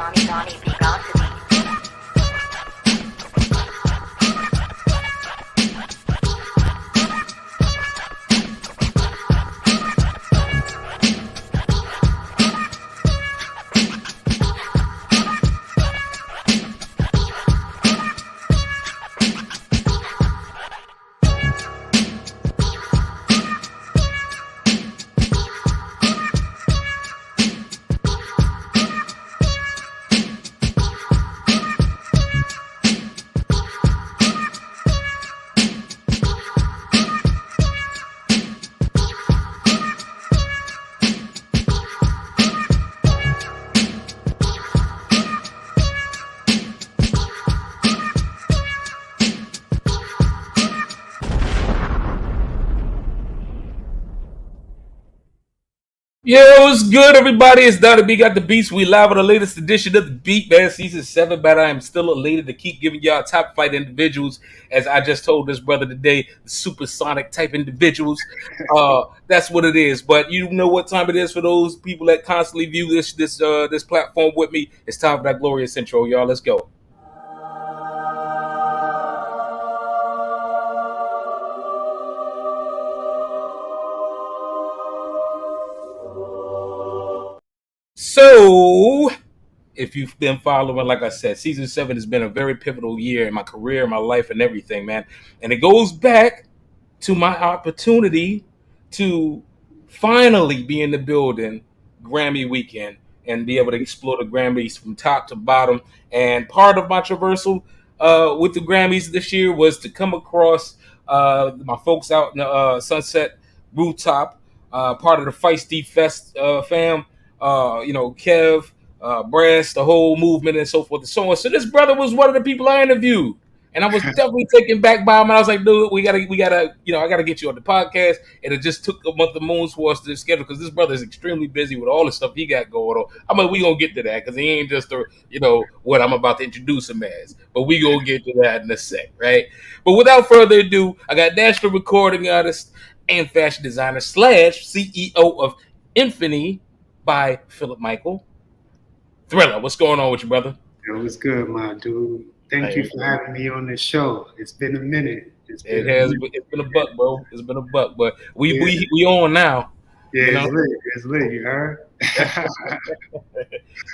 Donnie B, GotDaBeats. Yo, what's good, everybody? It's Donnie B. Got the Beats. We live on the latest edition of the Beat Man Season 7, but I am still elated to keep giving y'all top flight individuals, as I just told this brother today, the supersonic type individuals. That's what it is. But you know what time it is for those people that constantly view this platform with me. It's time for that glorious intro, y'all. Let's go. So, if you've been following, like I said, season 7 has been a very pivotal year in my career, my life, and everything, man. And it goes back to my opportunity to finally be in the building Grammy weekend and be able to explore the Grammys from top to bottom. And part of my traversal with the Grammys this year was to come across my folks out in the Sunset Rooftop, part of the Feisty Fest fam. Kev, Brass, the whole movement, and so forth and so on. So this brother was one of the people I interviewed, and I was definitely taken back by him. And I was like, dude, we gotta, I gotta get you on the podcast. And it just took a month of moons for us to schedule because this brother is extremely busy with all the stuff he got going on. I mean, we gonna get to that because he ain't just what I'm about to introduce him as, but we gonna get to that in a sec, right? But without further ado, I got national recording artist and fashion designer / CEO of Infinity by Philip Michael. THRILLA, what's going on with you, brother? Yo, what's good, my dude? Thank you for having me on this show. It's been a minute. It's been a buck, bro. It's been a buck, but we on now. Yeah, you know? It's lit. You heard?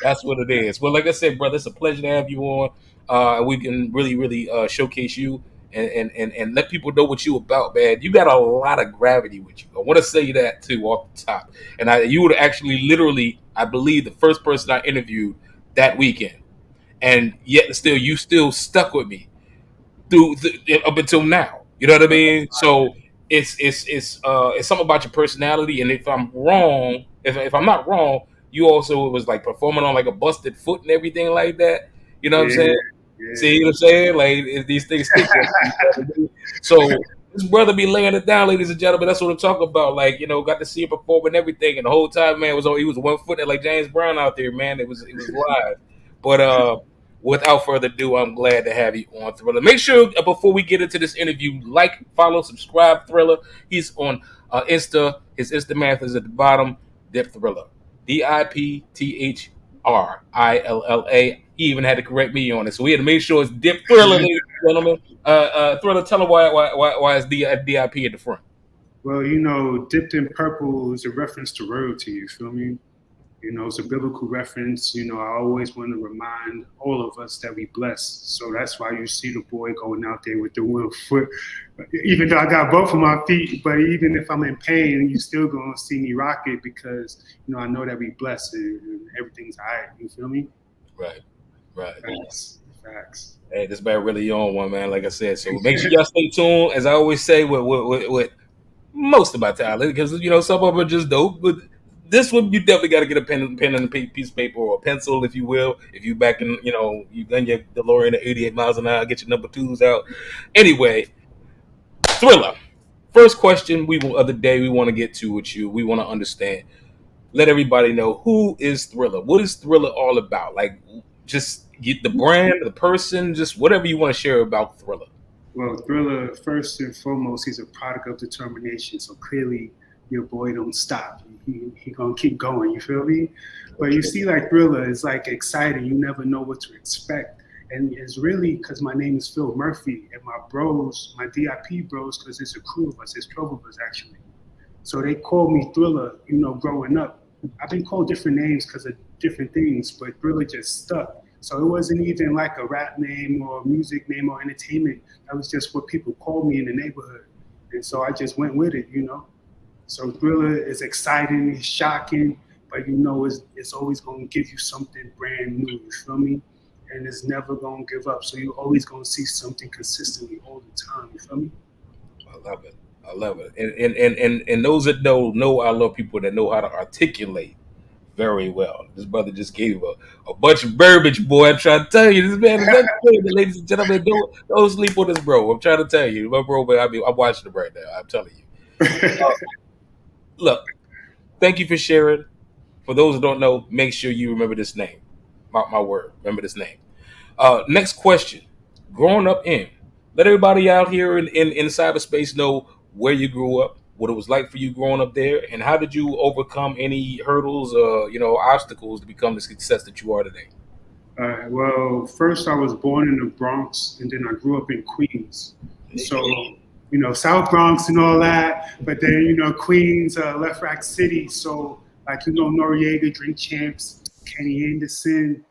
That's what it is. Well, like I said, brother, it's a pleasure to have you on. We can really showcase you and let people know what you about, man. You got a lot of gravity with you. I want to say that too off the top. And you were actually literally, I believe, the first person I interviewed that weekend. And yet still, you still stuck with me up until now. You know what I mean? So it's something about your personality. And if I'm wrong, if I'm not wrong, you also was like performing on like a busted foot and everything like that. You know what I'm saying? Yeah. See what I'm saying? Like these things stick. So this brother be laying it down, ladies and gentlemen. That's what I'm talking about. Like, got to see him perform and everything, and the whole time, man, he was 1 foot like James Brown out there, man. It was live. But without further ado, I'm glad to have you on THRILLA. Make sure before we get into this interview, like, follow, subscribe, THRILLA. He's on Insta. His Insta math is at the bottom. THRILLA. DIPTHRILLA. He even had to correct me on it, so we had to make sure it's THRILLA, ladies and gentlemen. THRILLA, tell him why is DIP at the front. Well, dipped in purple is a reference to royalty. You feel me? It's a biblical reference. I always want to remind all of us that we blessed. So that's why you see the boy going out there with the 1 foot. Even though I got both of my feet, but even if I'm in pain, you still going to see me rock it because, I know that we blessed and everything's all right. You feel me? Right. Facts. Hey, this man really on one, man, like I said. So make sure y'all stay tuned, as I always say, with most of my talent, because, some of them are just dope, but this one, you definitely got to get a pen and a piece of paper or a pencil, if you will. If you back in, you done your DeLorean at 88 miles an hour, get your number 2s out. Anyway, THRILLA. First question of the day we want to get to with you. We want to understand. Let everybody know, who is THRILLA? What is THRILLA all about? Like, just get the brand, the person, just whatever you want to share about THRILLA. Well, THRILLA, first and foremost, he's a product of determination. So clearly, your boy don't stop. He gonna keep going. You feel me? But you see, like Thriller is like exciting. You never know what to expect, and it's really because my name is Phil Murphy, and my bros, my DIP bros, because it's a crew of us. It's 12 of us actually. So they called me Thriller. You know, growing up, I've been called different names because of different things, but Thriller just stuck. So it wasn't even like a rap name or music name or entertainment. That was just what people called me in the neighborhood. And so I just went with it, you know. So Thriller is exciting, it's shocking, but you know it's always gonna give you something brand new, you feel me? And it's never gonna give up. So you're always gonna see something consistently all the time, you feel me? I love it. I love it. And those that know I love people that know how to articulate very well. This brother just gave a bunch of verbiage, boy. I'm trying to tell you, this man is educated, ladies and gentlemen. Don't sleep on this bro. I'm trying to tell you, my bro. I'm watching him right now. I'm telling you. Uh, Look, thank you for sharing. For those who don't know, make sure you remember this name. My word, remember this name. Next question. Growing up in, let everybody out here in cyberspace know where you grew up, what it was like for you growing up there, and how did you overcome any hurdles, obstacles to become the success that you are today. Well, first I was born in the Bronx, and then I grew up in Queens. So, you know, South Bronx and all that, but then you know Queens, Left Rack City. So, like you know, Noriega, Drink Champs, Kenny Anderson.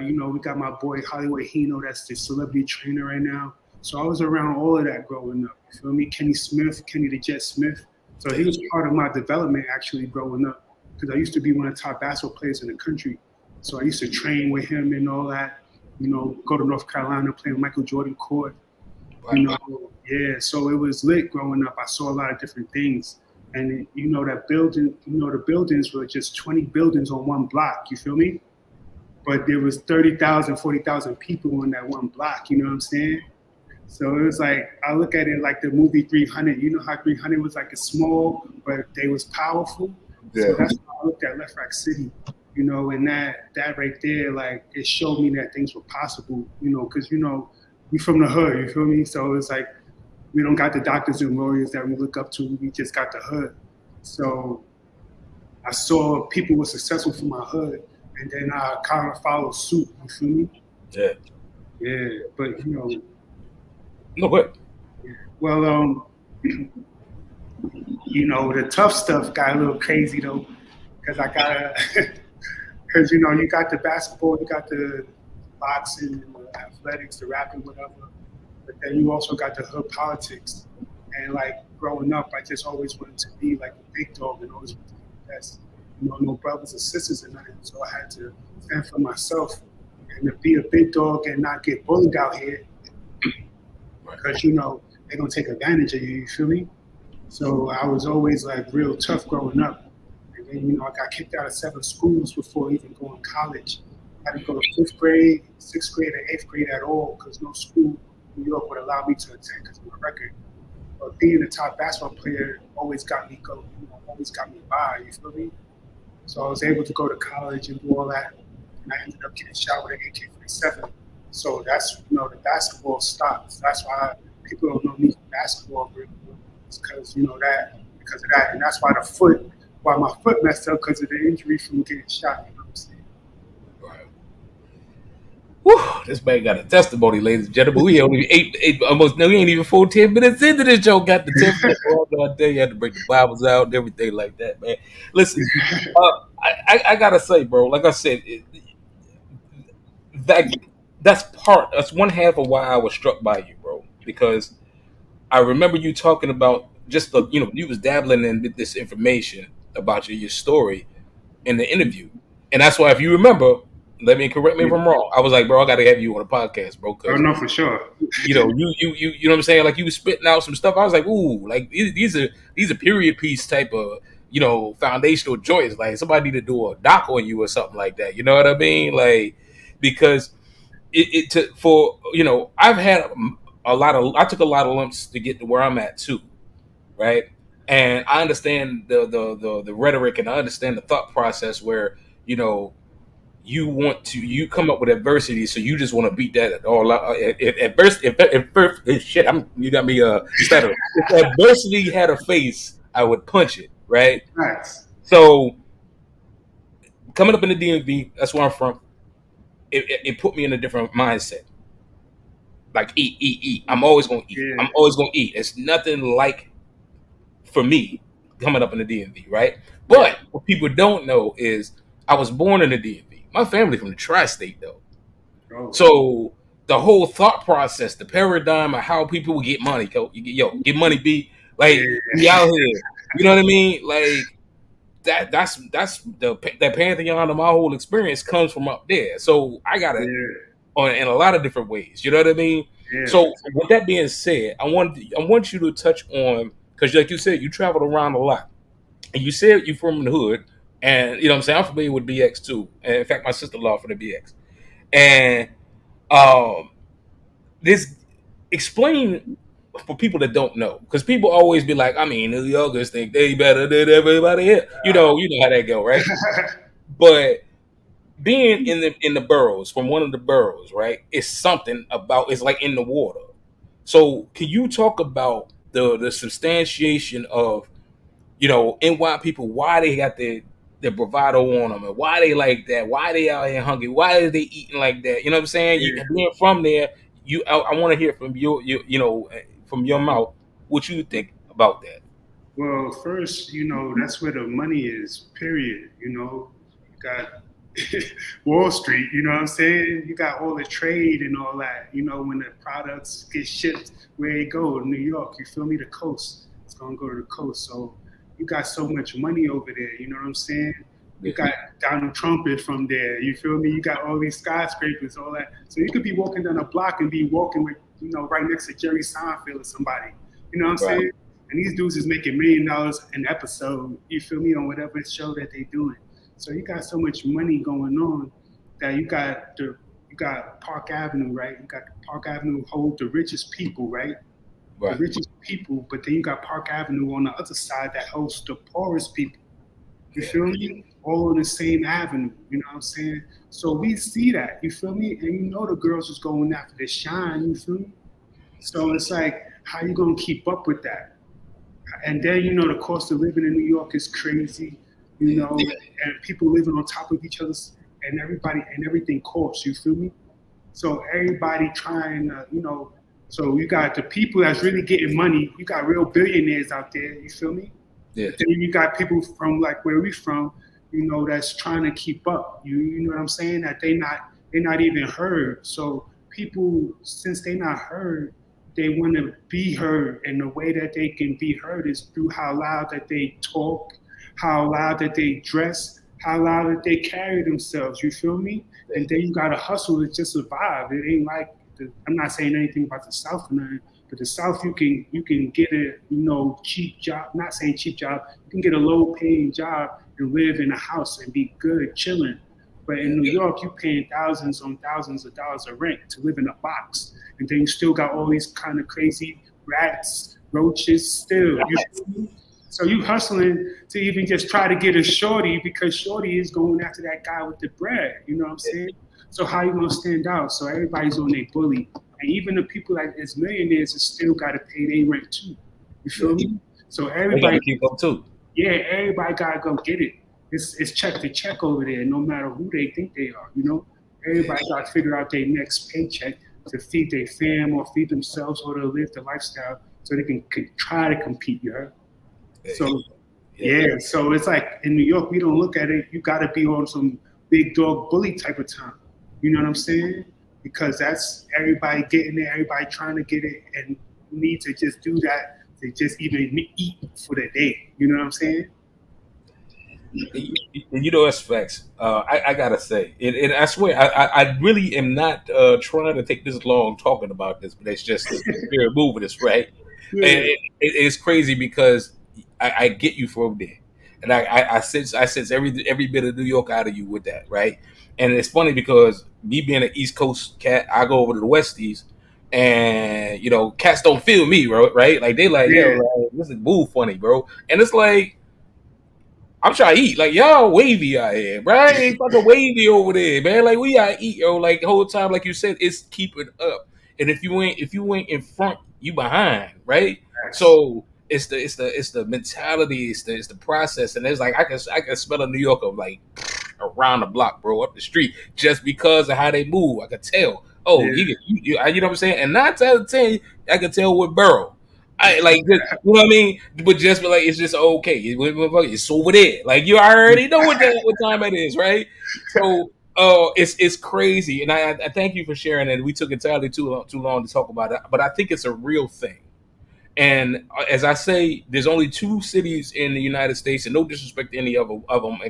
You know, we got my boy Hollywood Hino, that's the celebrity trainer right now. So I was around all of that growing up. You feel me? Kenny Smith, Kenny the Jet Smith. So he was part of my development actually growing up because I used to be one of the top basketball players in the country. So I used to train with him and all that. You know, go to North Carolina, play with Michael Jordan court. You know, yeah. So it was lit growing up. I saw a lot of different things, and you know that building. You know, the buildings were just 20 buildings on one block. You feel me? But there was 30,000, 40,000 people on that one block. You know what I'm saying? So it was like I look at it like the movie 300. You know how 300 was like a small, but they was powerful. So that's how I looked at Left Rack City. You know, and that right there, like it showed me that things were possible. You know, because you know we from the hood. You feel me? So it's like we don't got the doctors and lawyers that we look up to. We just got the hood. So I saw people were successful from my hood, and then I kind of followed suit. You feel me? Yeah. Yeah, but you know. No, what? Well, you know, the tough stuff got a little crazy though, because I gotta, because you know, you got the basketball, you got the boxing, the athletics, the rapping, whatever, but then you also got the hood politics. And like growing up, I just always wanted to be like a big dog and always wanted to be the best. You know, no brothers or sisters or nothing, so I had to fend for myself and to be a big dog and not get bullied out here because you know they're gonna take advantage of you. You feel me? So I was always like real tough growing up, and then you know I got kicked out of 7 schools before even going to college. I didn't go to 5th grade, 6th grade, or 8th grade at all because no school in New York would allow me to attend because of my record. But being a top basketball player always got me go, you know, always got me by. You feel me? So I was able to go to college and do all that, and I ended up getting shot with an AK-47. So that's you know the basketball stops. That's why people don't know me from basketball, really. It's because you know that because of that, and that's why why my foot messed up because of the injury from getting shot. You know what I'm saying? Right. Whew, this man got a testimony, ladies and gentlemen. We only eight almost no, we ain't even 14 minutes into this show. Got the 10 minutes all day. You had to bring the Bibles out and everything like that, man. Listen, I gotta say, bro. Like I said, that that's one half of why I was struck by you, bro. Because I remember you talking about just the you was dabbling in this information about your story in the interview, and that's why if you remember, let me correct me if I'm wrong. I was like, bro, I got to have you on a podcast, bro, Oh because no, for sure. you know what I'm saying. Like you was spitting out some stuff. I was like, ooh, like these are period piece type of foundational joints. Like somebody need to do a doc on you or something like that. You know what I mean? Like because for I've had I took a lot of lumps to get to where I'm at too, right? And I understand the rhetoric and I understand the thought process where you know you come up with adversity, so you just want to beat that at all out. If adversity, if shit, you got me stuttering. If adversity had a face, I would punch it. right? Facts. So coming up in the DMV, that's where I'm from. It put me in a different mindset. Like eat, eat, eat. I'm always gonna eat. Yeah. I'm always gonna eat. It's nothing like for me coming up in the DMV, right? Yeah. But what people don't know is I was born in the DMV. My family from the tri-state though. Oh. So the whole thought process, the paradigm of how people will get money, get money, be like we Yeah. out here. You know what I mean? Like that's that pantheon of my whole experience comes from up there. So I got it Yeah. on in a lot of different ways. You know what I mean? Yeah. So with that being said, I want you to touch on, because like you said, you traveled around a lot, and you said you're from the hood, and you know what I'm saying, I'm familiar with BX too. And in fact, my sister-in-law from the BX, and um, this explain for people that don't know, because people always be like, I mean, New Yorkers think they better than everybody here. You know how that go, right? But being in the boroughs, from one of the boroughs, right? It's something about, it's like in the water. So can you talk about the substantiation of, NY people, why they got their bravado on them, and why they like that, why they out here hungry, why are they eating like that? You know what I'm saying? You Yeah. being from there, I want to hear from from your mouth what you think about that. Well, first, that's where the money is, period. You got Wall Street, you know what I'm saying? You got all the trade and all that. When the products get shipped, where it go? New York, you feel me? The coast. It's going to go to the coast. So you got so much money over there, you know what I'm saying? You got Donald Trump is from there, you feel me? You got all these skyscrapers, all that. So you could be walking down a block and be walking with, right next to Jerry Seinfeld or somebody. You know what I'm Right. saying? And these dudes is making $1 million an episode, you feel me, on whatever show that they doing. So you got so much money going on that you got Park Avenue, right? You got Park Avenue hold the richest people, right? The Right. richest people, but then you got Park Avenue on the other side that hosts the poorest people. You feel me? All on the same avenue, you know what I'm saying? So we see that, you feel me? And the girls is going after the shine, you feel me? So it's like, how you gonna keep up with that? And then the cost of living in New York is crazy, and people living on top of each other, and everything costs. You feel me? So everybody trying to, so you got the people that's really getting money. You got real billionaires out there. You feel me? Yeah. Then you got people from like where we from, that's trying to keep up. You know what I'm saying? That they're not even heard. So people, since they're not heard, they want to be heard, and the way that they can be heard is through how loud that they talk, how loud that they dress, how loud that they carry themselves. You feel me? And then you gotta hustle to just survive. It ain't like I'm not saying anything about the South or nothing, but the South you can get a cheap job. Not saying cheap job. You can get a low paying job and live in a house and be good, chilling. But in New York, you paying thousands on thousands of dollars of rent to live in a box, and then you still got all these kind of crazy rats, roaches. Still, so you hustling to even just try to get a shorty because shorty is going after that guy with the bread. You know what I'm saying? So how you gonna stand out? So everybody's on their bully, and even the people that is millionaires is still got to pay their rent too. You feel me? So They got everybody, to keep up too. yeah, everybody gotta go get it. It's check to check over there, no matter who they think they are. Everybody got to figure out their next paycheck to feed their fam or feed themselves or to live the lifestyle so they can try to compete. You heard? So yeah, so it's like in New York, we don't look at it. You got to be on some big dog bully type of time. You know what I'm saying? Because that's everybody getting there, everybody trying to get it, and you need to just do that to just even eat for the day. You know what I'm saying? That's facts. I gotta say, and I swear, I really am not trying to take this long talking about this, but it's just the spirit moving us, right? Yeah. And it's crazy because I get you from there, and I sense every bit of New York out of you with that, right? And it's funny because me being an East Coast cat, I go over to the Westies, and cats don't feel me, bro, right? Like they like, yo, Yeah. like, this is boo funny, bro, and it's like. I'm trying to eat. Like, y'all wavy out here, bro. I ain't fucking wavy over there, man. Like, we gotta eat, yo. Like the whole time, like you said, it's keeping up. And if you ain't in front, you behind, right? Facts. So it's the mentality, it's the process, and it's like I can smell a New Yorker like around the block, bro, up the street, just because of how they move. I could tell. Oh, Yeah. you know what I'm saying? And 9 out of 10, I can tell what borough. I like, you know what I mean? But just be like, it's just okay. It's over there. Like you already know what time it is, right? So, it's crazy, and I thank you for sharing it. We took entirely too long to talk about it, but I think it's a real thing. And as I say, there's only 2 cities in the United States, and no disrespect to any of them,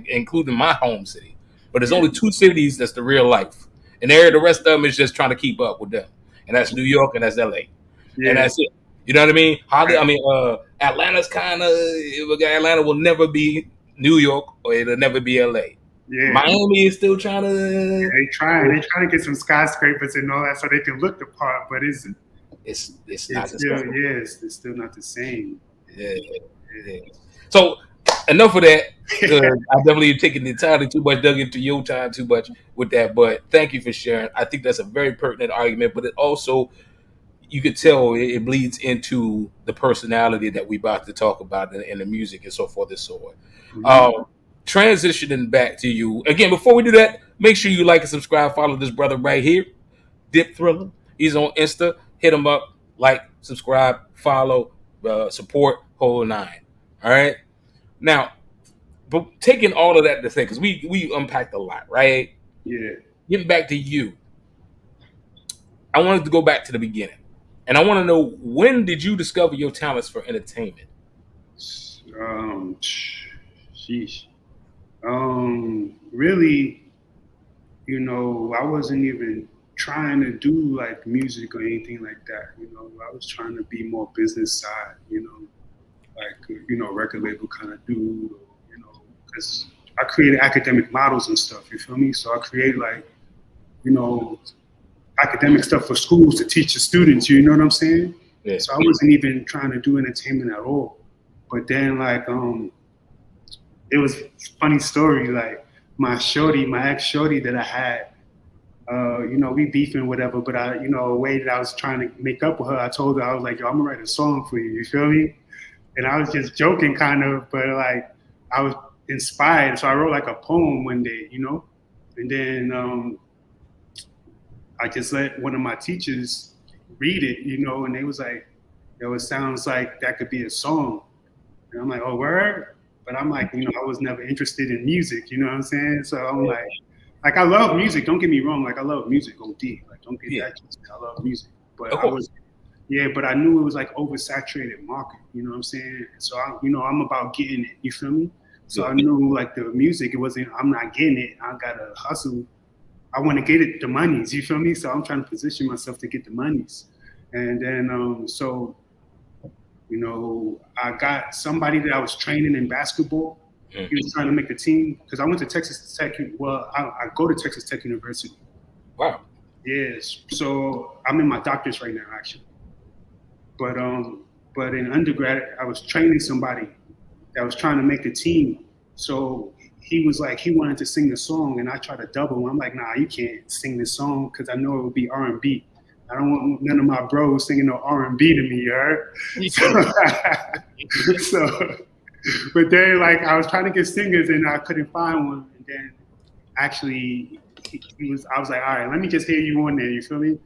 including my home city. But there's Yeah. only 2 cities that's the real life, and the rest of them is just trying to keep up with them. And that's New York and that's LA, and Yeah. that's it. You know what I mean? Atlanta's kind of Atlanta will never be New York, or it'll never be LA. Yeah. Miami is still trying to. They trying to get some skyscrapers and all that so they can look the part, but it's Not the still same. it's still not the same. Yeah, yeah. So enough of that. I definitely taken entirely too much, dug into your time too much with that. But thank you for sharing. I think that's a very pertinent argument. But it also, you could tell it bleeds into the personality that we about to talk about and the music and so forth and so on. Mhm. Transitioning back to you again. Before we do that, make sure you like and subscribe. Follow this brother right here, THRILLA. He's on Insta. Hit him up. Like, subscribe, follow, support, whole nine. All right. Now, but taking all of that to say, because we unpacked a lot, right? Yeah. Getting back to you, I wanted to go back to the beginning, and I want to know, when did you discover your talents for entertainment? Sheesh. Really, I wasn't even trying to do like music or anything like that. I was trying to be more business side. Like record label kind of dude. Because I created academic models and stuff. You feel me? So I created like you know academic stuff for schools to teach the students. You know what I'm saying? Yeah. So I wasn't even trying to do entertainment at all. But then like it was a funny story. Like my ex shorty that I had, we beefing whatever. But a way that I was trying to make up with her, I told her, I was like, yo, I'm gonna write a song for you. You feel me? And I was just joking, kind of, but like I was inspired, so I wrote like a poem one day, and then I just let one of my teachers read it, and they was like, yo, it sounds like that could be a song. And I'm like, oh, word? But I'm like, I was never interested in music, you know what I'm saying? So I'm like I love music, don't get me wrong, like I love music, OD, like don't get that twisted. I love music. But but I knew it was like oversaturated market, you know what I'm saying? So I'm about getting it, you feel me? So I knew like the music, I'm not getting it, I gotta hustle. I want to get it the monies, you feel me? So I'm trying to position myself to get the monies. And then I got somebody that I was training in basketball. He was trying to make the team because I went to Texas Tech. Well, I go to Texas Tech University. Wow. Yes. So I'm in my doctorate right now, actually. But in undergrad, I was training somebody that was trying to make the team. So he was like, he wanted to sing the song, and I tried to double him. I'm like, nah, you can't sing this song because I know it would be R&B. I don't want none of my bros singing no R&B to me, you heard? So, but then like I was trying to get singers and I couldn't find one. And then actually I was like, all right, let me just hear you on there, you feel me?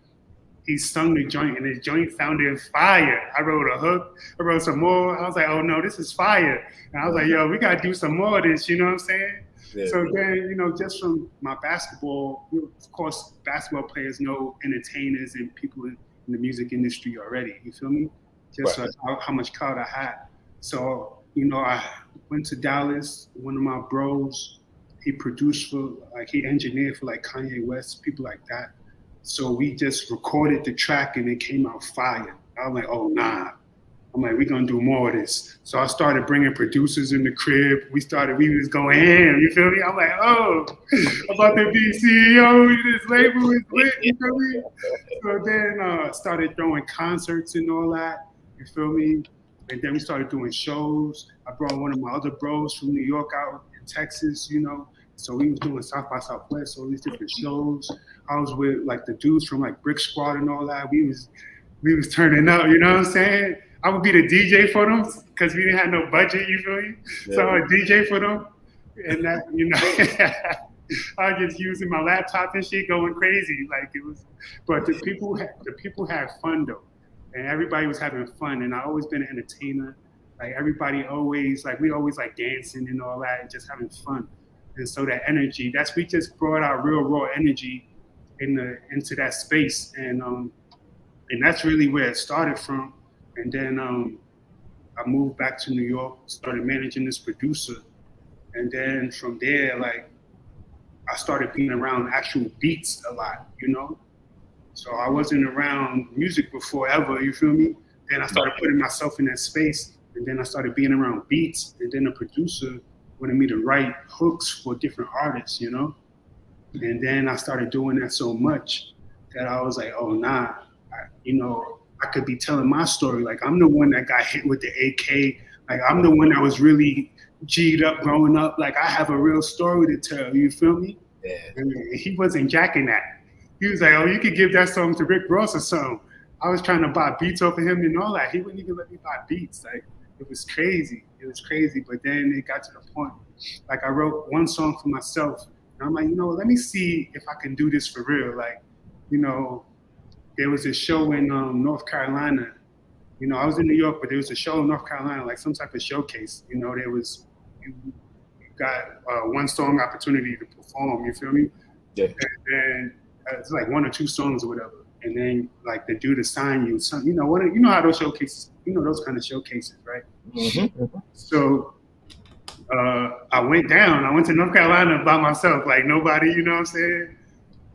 He sung the joint and his joint sounded fire. I wrote a hook, I wrote some more. I was like, oh no, this is fire. And I was like, yo, we gotta do some more of this, you know what I'm saying? Yeah. So then, just from my basketball, of course, basketball players know entertainers and people in the music industry already, you feel me? Just how much clout I had. So, I went to Dallas, one of my bros, he produced he engineered for like Kanye West, people like that. So we just recorded the track and it came out fire. I was like, oh, nah. I'm like, we're going to do more of this. So I started bringing producers in the crib. We was going ham, you feel me? I'm like, oh, I'm about to be CEO. This label is lit, you feel me? So then started throwing concerts and all that, you feel me? And then we started doing shows. I brought one of my other bros from New York out in Texas, So we was doing South by Southwest, all these different shows. I was with like the dudes from like Brick Squad and all that. We was turning up, you know what I'm saying? I would be the DJ for them because we didn't have no budget. You feel me? So I would DJ for them, and that I was just using my laptop and shit, going crazy like it was. But the people had fun though, and everybody was having fun. And I always been an entertainer. Like everybody always like we always like dancing and all that, and just having fun. And so that energy, we just brought our real raw energy into that space, and that's really where it started from. And then I moved back to New York, started managing this producer, and then from there, like I started being around actual beats a lot, you know. So I wasn't around music before ever, you feel me? Then I started putting myself in that space, and then I started being around beats, and then the producer wanted me to write hooks for different artists, you know. And then I started doing that so much that I was like, oh nah, I could be telling my story. Like I'm the one that got hit with the AK. Like I'm the one that was really G'd up growing up. Like I have a real story to tell. You feel me? Yeah. And he wasn't jacking that. He was like, oh, you could give that song to Rick Ross or something. I was trying to buy beats off of him and all that. He wouldn't even let me buy beats. Like it was crazy. It was crazy. But then it got to the point. Like I wrote one song for myself. And I'm like, let me see if I can do this for real. Like, there was a show in North Carolina. I was in New York, but there was a show in North Carolina, like some type of showcase. There was you got one song opportunity to perform. You feel me? Yeah. And it's like one or two songs or whatever, and then like the dude assign you some. How those showcases. Those kind of showcases, right? Mm-hmm. So I went down. I went to North Carolina by myself. Like nobody, you know what I'm saying?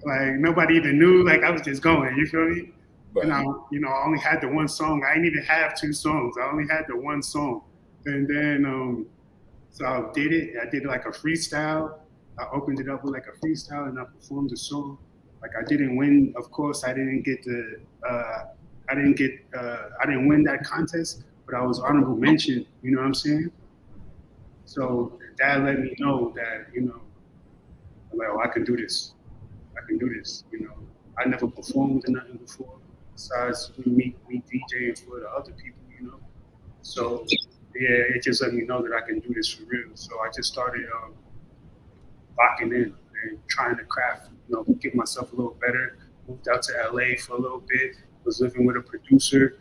Like nobody even knew. Like I was just going. You feel me? Right. And I only had the one song. I didn't even have two songs. I only had the one song. And then so I did it. I did like a freestyle. I opened it up with like a freestyle, and I performed the song. Like I didn't win. Of course, I didn't get I didn't win that contest, but I was honorable mention. You know what I'm saying? So that let me know that I'm like, oh, I can do this. I can do this. I never performed or nothing before besides me DJing for the other people. So yeah, it just let me know that I can do this for real. So I just started locking in and trying to craft, get myself a little better. Moved out to LA for a little bit. Was living with a producer,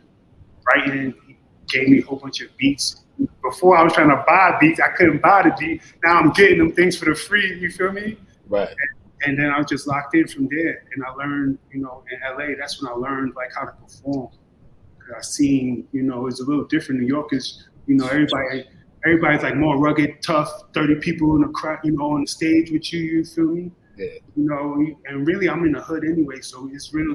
writing. He gave me a whole bunch of beats. Before I was trying to buy beats, I couldn't buy the beat. Now I'm getting them things for the free. You feel me? Right. And then I was just locked in from there. And I learned, in LA, that's when I learned like how to perform. I seen, it's a little different. New York is, everybody's like more rugged, tough, 30 people in the crowd, on the stage with you, you feel me? Yeah. And really I'm in the hood anyway, so it's real,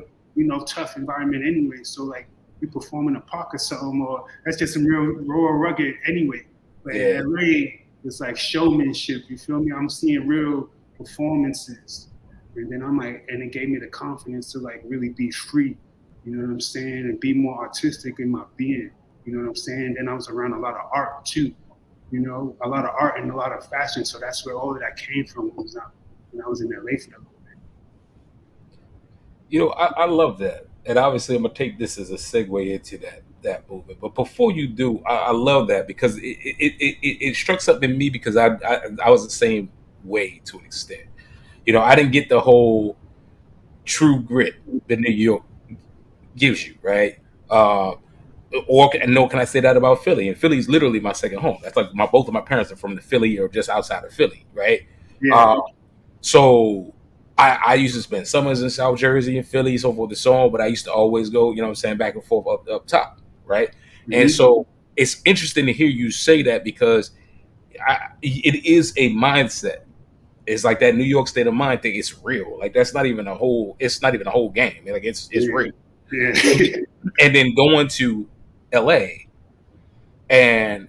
tough environment anyway. So like we perform in a park or something, or that's just some real raw rugged anyway. But in LA, it's like showmanship, you feel me? I'm seeing real performances. And then I'm like, and it gave me the confidence to like really be free, you know what I'm saying? And be more artistic in my being, you know what I'm saying? Then I was around a lot of art too, a lot of art and a lot of fashion. So that's where all of that came from when I was in LA for a little bit. I love that. And obviously I'm gonna take this as a segue into that movement. But before you do, I love that because it struck something in me because I was the same way to an extent. I didn't get the whole true grit that New York gives you, right? Can I say that about Philly? And Philly's literally my second home. That's like both of my parents are from the Philly or just outside of Philly, right? Yeah. So I used to spend summers in South Jersey and Philly, so forth and so on, but I used to always go, back and forth up top, right? Mm-hmm. And so it's interesting to hear you say that because it is a mindset. It's like that New York state of mind thing. It's real. Like it's not even a whole game. Like it's real. Yeah. And then going to LA, and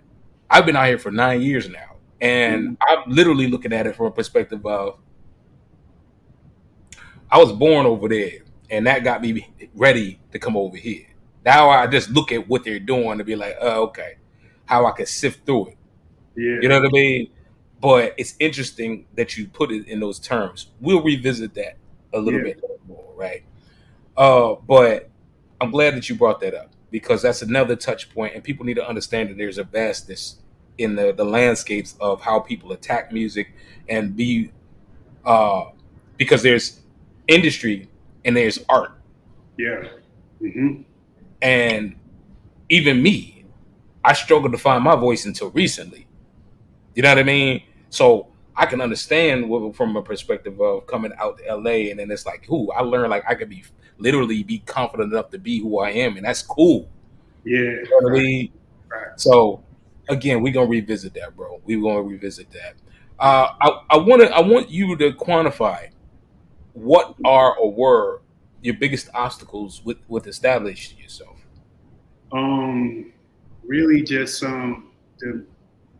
I've been out here for 9 years now, and I'm literally looking at it from a perspective of I was born over there, and that got me ready to come over here. Now I just look at what they're doing to be like, oh, okay, how I can sift through it. Yeah. You know what I mean? But it's interesting that you put it in those terms. We'll revisit that a little bit more, right? But I'm glad that you brought that up. because that's another touch point, and people need to understand that there's a vastness in the landscapes of how people attack music and be uh, because there's industry and there's art, Yeah. Mm-hmm. and even me, I struggled to find my voice until recently. You know what I mean? So I can understand from a perspective of coming out to LA, and then it's like, who I learned like I could be literally be confident enough to be who I am, and that's cool. Yeah. You know what I Right. mean? Right. So again, we're gonna revisit that, bro. We're gonna revisit that. I want you to quantify what are or were your biggest obstacles with establishing yourself. Um, really just the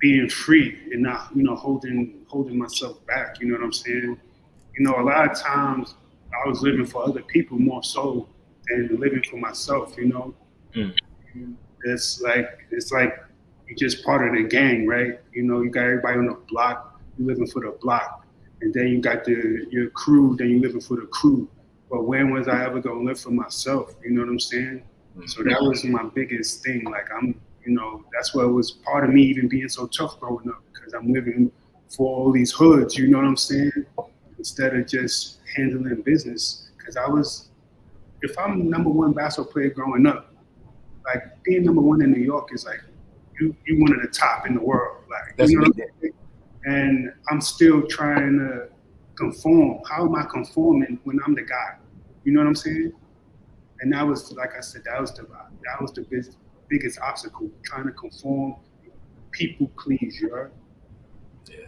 being free and not holding myself back. You know what I'm saying? You know, a lot of times I was living for other people more so than living for myself. You know, Mm. it's like you're just part of the gang, right? You know, you got everybody on the block, you living for the block, and then you got your crew, then you living for the crew. But when was I ever gonna live for myself? You know what I'm saying? So that was my biggest thing. Like that's what was part of me even being so tough growing up because I'm living for all these hoods. You know what I'm saying? Instead of just handling business, because if I'm number one basketball player growing up, like being number one in New York is like you one of the top in the world. Like That's you know me. what I'm saying? And I'm still trying to conform. How am I conforming when I'm the guy? You know what I'm saying? And that was, like I said, that was the biggest obstacle, trying to conform, people please, you heard? Yeah.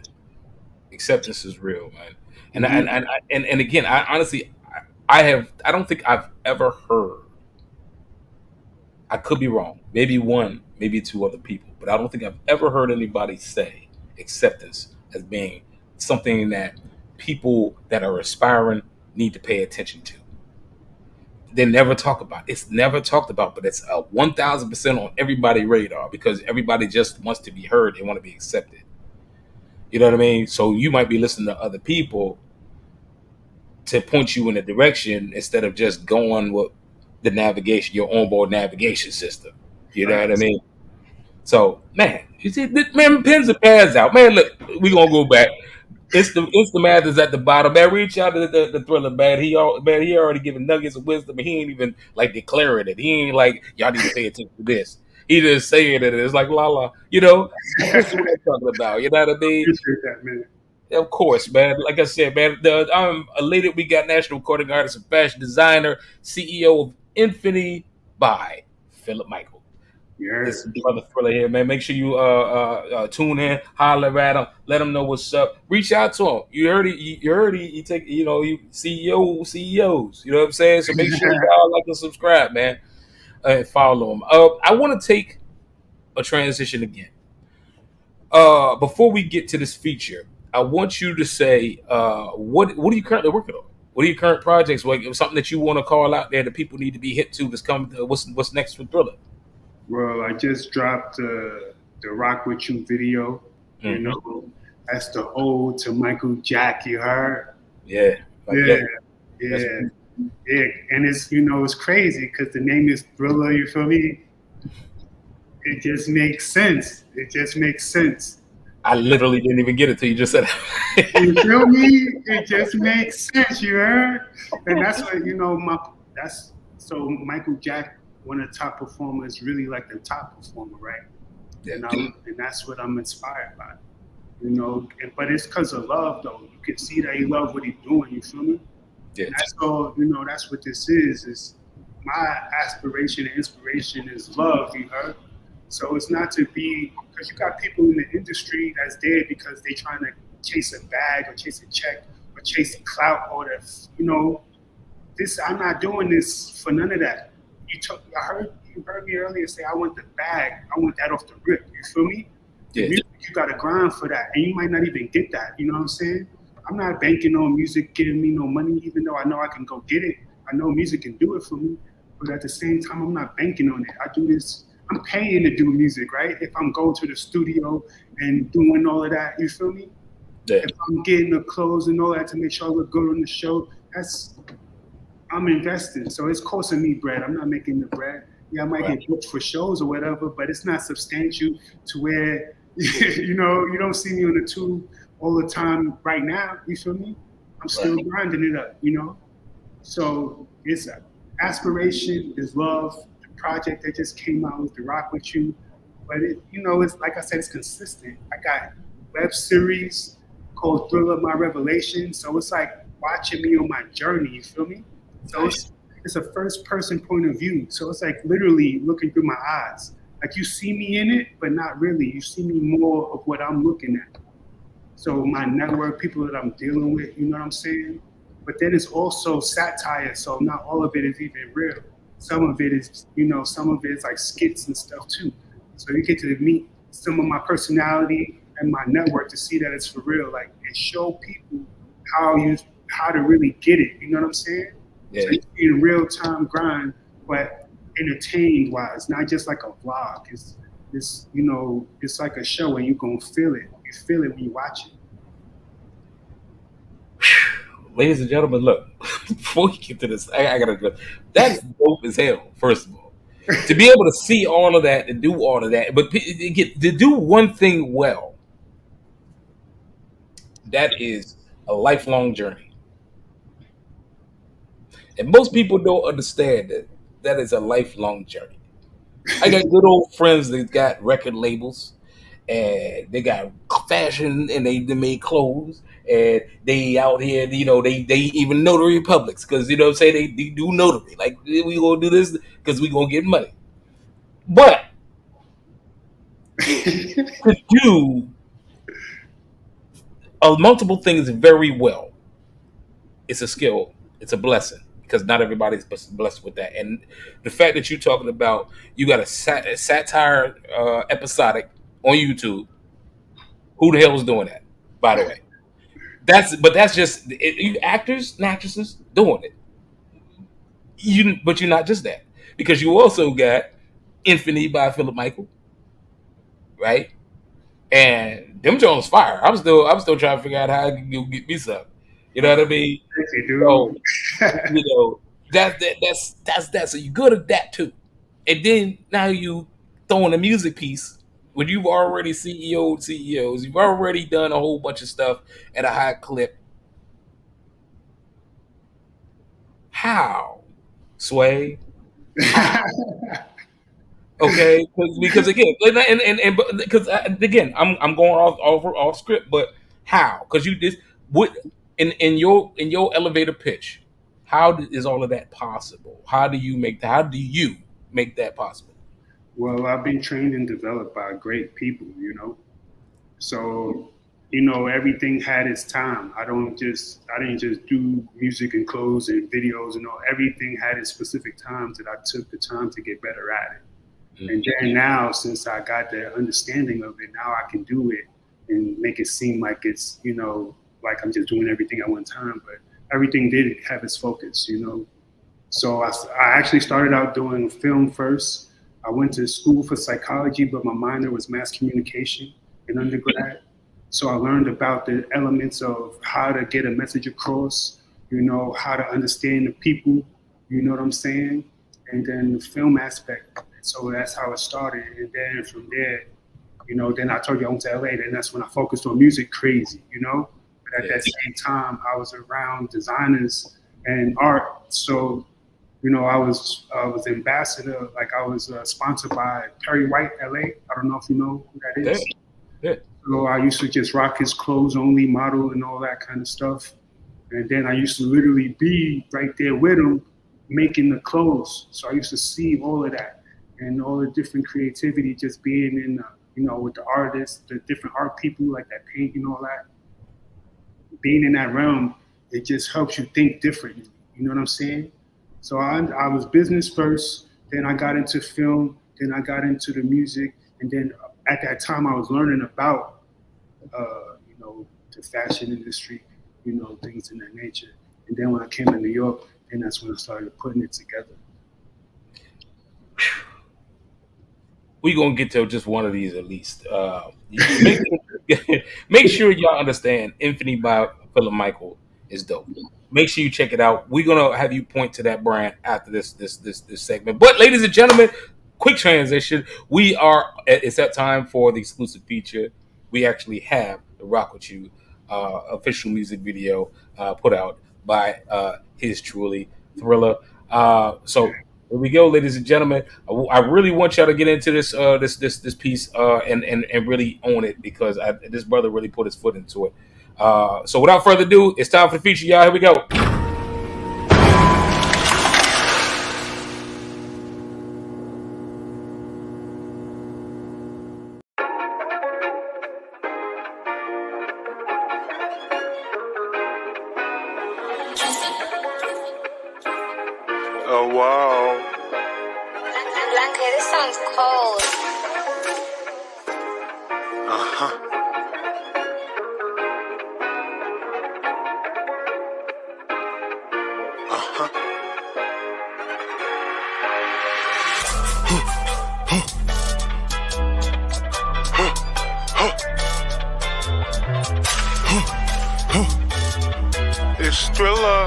Acceptance is real, man. And Mm-hmm. and again, I honestly, I don't think I've ever heard. I could be wrong. Maybe one, maybe two other people, but I don't think I've ever heard anybody say acceptance as being something that people that are aspiring need to pay attention to. They never talk about. It's never talked about, but it's a 1,000% on everybody's radar because everybody just wants to be heard. They want to be accepted. You know what I mean? So you might be listening to other people to point you in a direction instead of just going with the navigation, your onboard navigation system. You know what I Facts. mean? So, man, you see, man, pins and pads out, man. Look, we gonna go back. It's the math is at the bottom, man. Reach out to the thriller, man. He already giving nuggets of wisdom, and he ain't even like declaring it. He ain't like y'all need to pay attention to this. He just saying it. It's like la la, you know. This is what I'm talking about. You know what I mean? Appreciate that, man. Of course, man. Like I said, man, I'm elated. We got national recording artist and fashion designer, CEO of Infinity by Philip Michael. You This heard? is Brother Thriller here, man. Make sure you tune in, holler at him, let him know what's up. Reach out to him. You heard it. You heard it. You take, you CEOs. You know what I'm saying? So make sure y'all like and subscribe, man, and follow him. I want to take a transition again. Before we get to this feature, I want you to say what are you currently working on? What are your current projects? Like something that you want to call out there that people need to be hit to? That's coming. What's next for Thriller? Well, I just dropped the Rock With You video. You Mm-hmm. know, that's the ode to Michael Jack, you heard? Yeah. Like Yeah, that. yeah, yeah. And it's crazy because the name is Thriller, you feel me? It just makes sense. It just makes sense. I literally didn't even get it till you just said You it. feel me? It just makes sense, you heard? And that's what so Michael Jack, one of the top performers, really like the top performer, right? Yeah. And that's what I'm inspired by. But it's because of love though. You can see that he loves what he's doing, you feel me? Yeah. That's all, that's what this is my aspiration and inspiration is love, you heard? So it's not to be, because you got people in the industry that's there because they trying to chase a bag or chase a check or chase a clout or I'm not doing this for none of that. You heard me earlier say I want the bag. I want that off the rip. You feel me? Yeah. You got to grind for that, and you might not even get that. You know what I'm saying? I'm not banking on music giving me no money, even though I know I can go get it. I know music can do it for me, but at the same time, I'm not banking on it. I do this. I'm paying to do music, right? If I'm going to the studio and doing all of that, you feel me? Yeah. If I'm getting the clothes and all that to make sure I look good on the show, I'm investing. So it's costing me bread. I'm not making the bread. Yeah, I might Right. get booked for shows or whatever, but it's not substantial to where you don't see me on the tube all the time right now. You feel me? I'm still Right. grinding it up, you know. So it's aspiration is love. The project that just came out with the Rock with You, but it's like I said, it's consistent. I got web series called Thriller My Revelation, so it's like watching me on my journey. You feel me? So Nice. it's a first person point of view. So it's like literally looking through my eyes. Like you see me in it, but not really. You see me more of what I'm looking at. So my network, people that I'm dealing with, you know what I'm saying? But then it's also satire, so not all of it is even real. Some of it is, some of it is like skits and stuff too. So you get to meet some of my personality and my network to see that it's for real, like and show people how you how to really get it. You know what I'm saying? So Yeah. you see in real time grind, but entertained wise, not just like a vlog. It's like a show and you're gonna feel it. You feel it when you watch it. Ladies and gentlemen, look, before we get to this, I gotta go. That's dope as hell, first of all. To be able to see all of that, to do all of that, but to do one thing well, that is a lifelong journey. And most people don't understand that that is a lifelong journey. I got good old friends that got record labels and they got fashion and they made clothes and they out here, they even notary publics because you know what I'm saying they do notary. Like we gonna do this because we gonna get money. But to do multiple things very well, it's a skill. It's a blessing because not everybody's blessed with that. And the fact that you're talking about, you got a satire episodic on YouTube. Who the hell is doing that? By the way, that's just you actors and actresses doing it. But you're not just that because you also got Infinity by Philip Michael, right? And them Jones fire. I'm still trying to figure out how I can go get me some. You know what I mean? Thank you, So dude. you know that's so you good at that too. And then now you throwing a music piece when you've already CEOs, you've already done a whole bunch of stuff at a high clip. How? Sway? How? Okay, because again, and because again, I'm going off script, but how? Because you just what in your elevator pitch, is all of that possible? How do you make that possible? Well, I've been trained and developed by great people. So, everything had its time. I didn't just do music and clothes and videos and all. Everything had its specific times that I took the time to get better at it. And Mhm. then now, since I got the understanding of it, now I can do it and make it seem like like I'm just doing everything at one time. But everything did have its focus. So I actually started out doing film first. I went to school for psychology, but my minor was mass communication in undergrad. So I learned about the elements of how to get a message across, how to understand the people, you know what I'm saying? And then the film aspect. So that's how it started. And then from there, then I told you I went to LA. Then that's when I focused on music crazy. But at Yeah, that same time, I was around designers and art. So I was ambassador, like I was sponsored by Perry White, LA. I don't know if you know who that yeah, is. yeah. So I used to just rock his clothes only, model and all that kind of stuff. And then I used to literally be right there with him making the clothes. So I used to see all of that and all the different creativity just being with the artists, the different art people like that paint and all that. Being in that realm, it just helps you think differently. You know what I'm saying? So I was business first, then I got into film, then I got into the music, and then at that time I was learning about, the fashion industry, things in that nature. And then when I came to New York, then that's when I started putting it together. We gonna get to just one of these at least. Make sure y'all understand Infinity by Philip Michael. is dope. Make sure you check it out. We're gonna have you point to that brand after this segment. But ladies and gentlemen, quick transition. We are it's that time for the exclusive feature. We actually have the Rock With You official music video put out by his truly THRILLA. So here we go, ladies and gentlemen. I really want y'all to get into this piece and really own it because this brother really put his foot into it. So without further ado, it's time for the feature, y'all. Here we go. Oh wow. Blanca, this sounds cold. Uh-huh. It's THRILLA.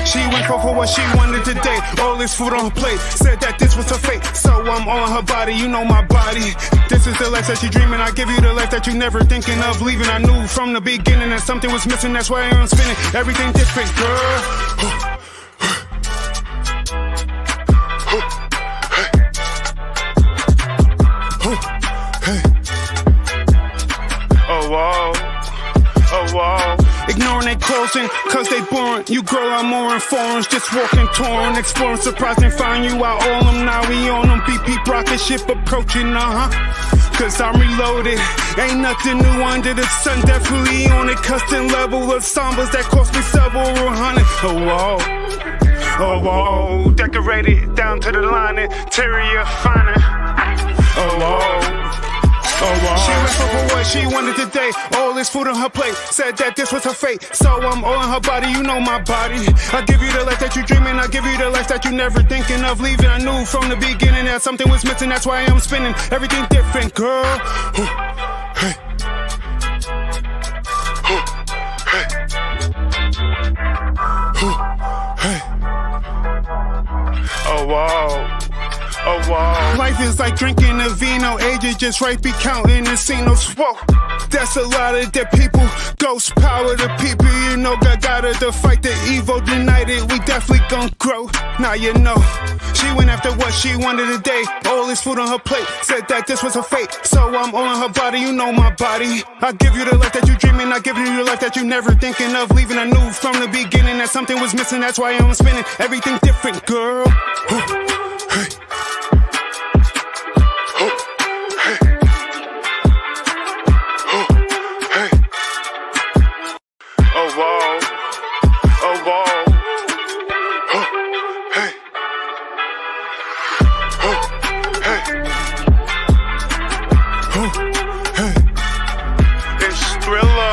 She went for what she wanted today. All this food on her plate. Said that this was her fate. So I'm on her body, you know my body. This is the life that she dreaming. I give you the life that you never thinking of leaving. I knew from the beginning that something was missing. That's why I'm spinning. Everything different, girl. Oh wow. Oh wow. Ignoring they closing, cause they boring. You girl, I'm more in forums, just walking torn. Exploring, surprising, find you out all them. Now we on them, BP rocket ship approaching, Cause I'm reloaded, ain't nothing new under the sun. Definitely on a custom level of sambas that cost me several hundred. Oh whoa, oh whoa, decorated down to the line, interior finer. Oh whoa. Oh, wow. She went for what she wanted today. All this food on her plate. Said that this was her fate. So I'm all in her body, you know my body. I give you the life that you dreaming. I give you the life that you never thinking of leaving. I knew from the beginning that something was missing. That's why I'm spinning. Everything different, girl. Hey. Oh wow. Oh wow. Life is like drinking a vino, age is just right, be counting casinos. Whoa, that's a lot of dead people. Ghost power to people, you know, gotta to fight the evil. United, we definitely gon' grow. Now you know, she went after what she wanted today. All this food on her plate, said that this was her fate. So I'm all in her body, you know my body. I give you the life that you dreaming, I give you the life that you never thinking of leaving. I knew from the beginning that something was missing, that's why I'm spinning. Everything different, girl. Hey. Oh wow. Oh wow. Hey. Hey. It's THRILLA.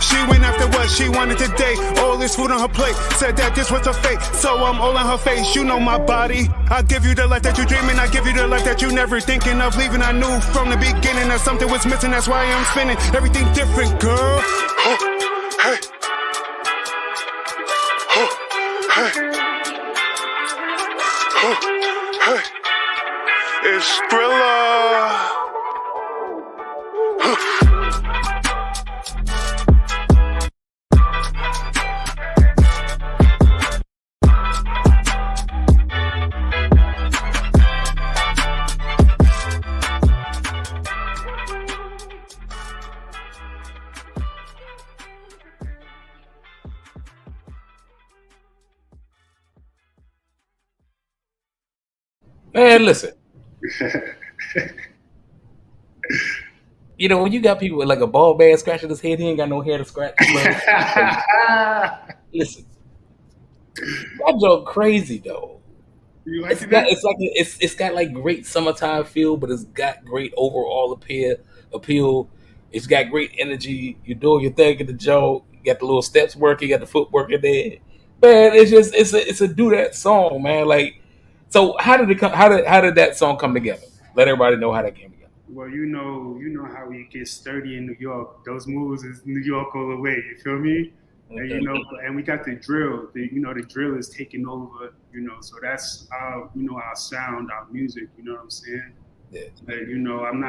She went after what she wanted today. All this food on her plate. Said that this was her fate. So I'm all in her face. You know my body. I give you the life that you dreaming. I give you the life that you never thinking of leaving. I knew from the beginning that something was missing. That's why I'm spinning. Everything different, girl. Hey. Hey. It's THRILLA. Man, listen. You know, when you got people with like a bald man scratching his head, he ain't got no hair to scratch. Listen, that joke crazy though. You like that? It's got like great summertime feel, but it's got great overall appeal. It's got great energy. You're doing your thing in the joke. You got the little steps working. You got the footwork in there. Man, it's a do that song, man. Like, so how did it come? How did that song come together? Let everybody know how that came together. Well, you know how we get sturdy in New York. Those moves is New York all the way. You feel me? And Okay. and we got the drill. The drill is taking over. So that's our, our sound, our music. You know what I'm saying? Yeah. But I'm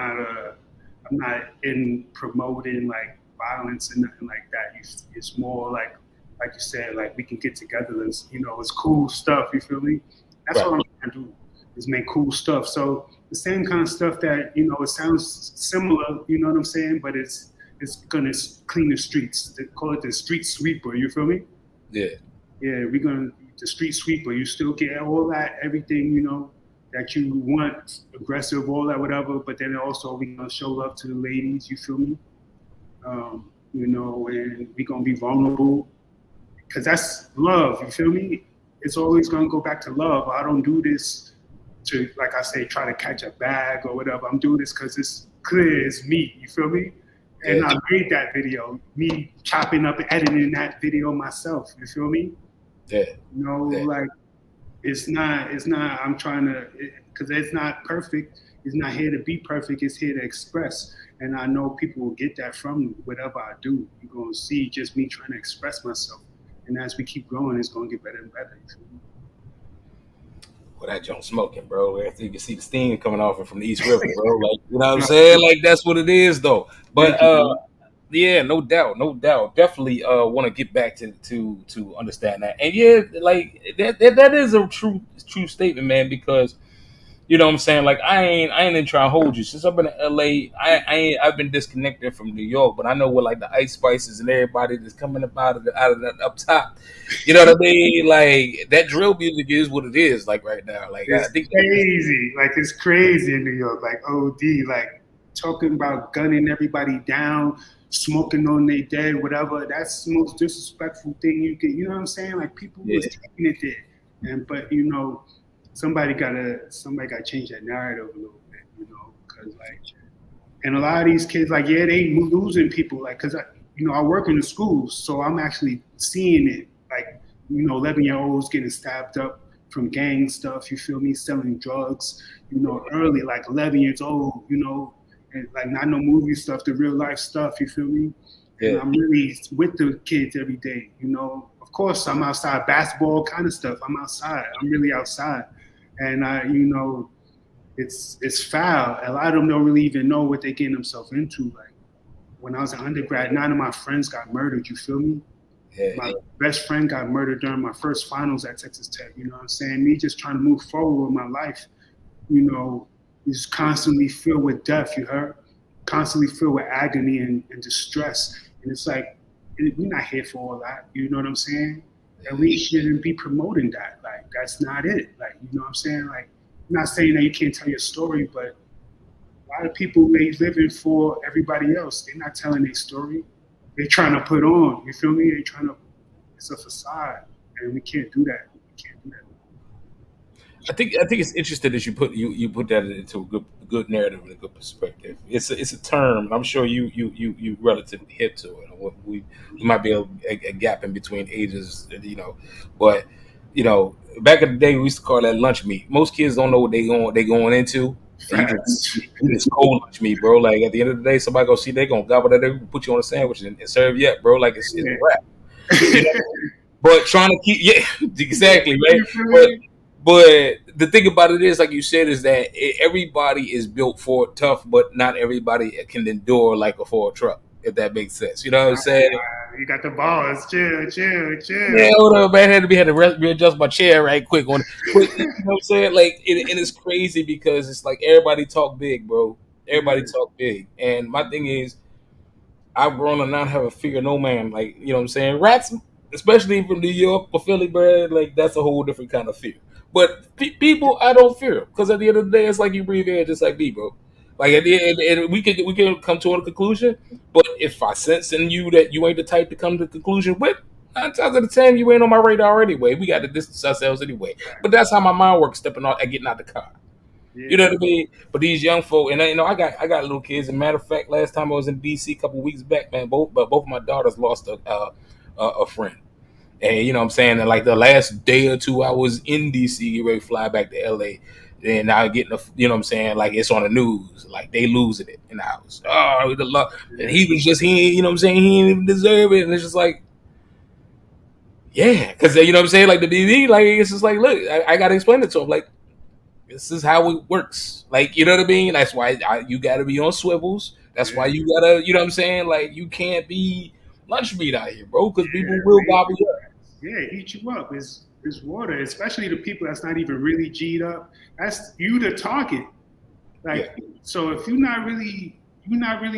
not in promoting like violence and nothing like that. It's more like you said, like we can get together. It's cool stuff. You feel me? That's Right. what I'm trying to do, is make cool stuff. So the same kind of stuff that it sounds similar. You know what I'm saying? But it's gonna clean the streets. They call it the street sweeper. You feel me? Yeah. Yeah, we're gonna the street sweeper. You still get all that, everything that you want, aggressive, all that, whatever. But then also we gonna show love to the ladies. You feel me? And we gonna be vulnerable because that's love. You feel me? It's always gonna go back to love. I don't do this to, like I say, try to catch a bag or whatever. I'm doing this because it's clear it's me. You feel me? And Yeah. I made that video, me chopping up and editing that video myself. You feel me? Yeah. Yeah. Like it's not. I'm trying to, because it's not perfect. It's not here to be perfect. It's here to express. And I know people will get that from me. Whatever I do, you're gonna see just me trying to express myself. And as we keep growing, it's gonna get better and better. You feel me? Well, that joint smoking, bro. You can see the steam coming off it from the East River, bro. Like, you know what I'm saying? Like, that's what it is, though. But yeah, no doubt, definitely want to get back to understand that. And yeah, like that is a true statement, man. Because you know what I'm saying? Like, I ain't even trying to hold you. Since I've been in LA, I've been disconnected from New York, but I know what, like, the Ice Spices and everybody that's coming up out of the up top. You know what I mean? Like, that drill music is what it is, like, right now. Like, I It's think crazy. Like, it's crazy in New York. Like, OD. Like, talking about gunning everybody down, smoking on their dead, whatever. That's the most disrespectful thing you can. You know what I'm saying? Like, people was taking it there, but somebody gotta change that narrative a little bit. Because like, and a lot of these kids, like, yeah, they losing people. Like, because I work in the schools, so I'm actually seeing it. Like, 11-year-olds getting stabbed up from gang stuff, you feel me, selling drugs, early, like 11 years old, and like not no movie stuff, the real life stuff, you feel me? Yeah. And I'm really with the kids every day, Of course, I'm outside, basketball kind of stuff. I'm outside. I'm really outside. And it's foul. A lot of them don't really even know what they're getting themselves into. Like, when I was an undergrad, 9 of my friends got murdered, you feel me? Yeah. My best friend got murdered during my first finals at Texas Tech. You know what I'm saying? Me just trying to move forward with my life, is constantly filled with death, you heard? Constantly filled with agony and distress. And it's like, we're not here for all that. You know what I'm saying? And we shouldn't be promoting that. Like, that's not it. Like, you know what I'm saying? Like, I'm not saying that you can't tell your story, but a lot of people, they living for everybody else. They're not telling their story. They're trying to put on, you feel me? They're trying to, it's a facade, and we can't do that. We can't do that. I think it's interesting that you put that into a good narrative and a good perspective. It's a term. I'm sure you relatively hip to it. We might be a gap in between ages, but back in the day we used to call that lunch meat. Most kids don't know what they going into. You just cold lunch meat, bro. Like, at the end of the day, somebody go see, they gonna gobble that, they put you on a sandwich and serve you up, bro. Like, it's a wrap. But trying to keep, exactly, right? But the thing about it is, like you said, is that everybody is built for tough, but not everybody can endure like a Ford truck, if that makes sense. You know what I'm saying? You got the balls. Chill. Yeah, hold up, man. Had to readjust my chair right quick on it. But, you know what I'm saying? Like, and it's crazy because it's like everybody talk big, bro. Everybody talk big. And my thing is, I've grown to not have a fear of no man. Like, you know what I'm saying? Rats, especially from New York or Philly, bro, like, that's a whole different kind of fear. But people, I don't fear, because at the end of the day, it's like you breathe air just like me, bro. Like, at the end, and we can come to a conclusion. But if I sense in you that you ain't the type to come to the conclusion with, 9 times out of 10, you ain't on my radar anyway. We got to distance ourselves anyway. But that's how my mind works, stepping out and getting out the car. Yeah. You know what I mean? But these young folk, and I got little kids. As a matter of fact, last time I was in DC a couple weeks back, man, both of my daughters lost a friend. And you know what I'm saying? And like the last day or two I was in DC, ready to fly back to LA. then now getting the, you know what I'm saying, like it's on the news, like they losing it in the house. Oh, the love, and he was just he, you know what I'm saying, he didn't even deserve it, and it's just like, yeah, because you know what I'm saying, like the BB, like it's just like, look, I gotta explain it to him, like this is how it works, like you know what I mean. That's why you gotta be on swivels. That's why you gotta, you know what I'm saying, like you can't be lunch meat out here, bro, because people will gobble you up. Yeah, eat you up. It's water, especially the people that's not even really G'd up. That's you the target. Like, so if you're not really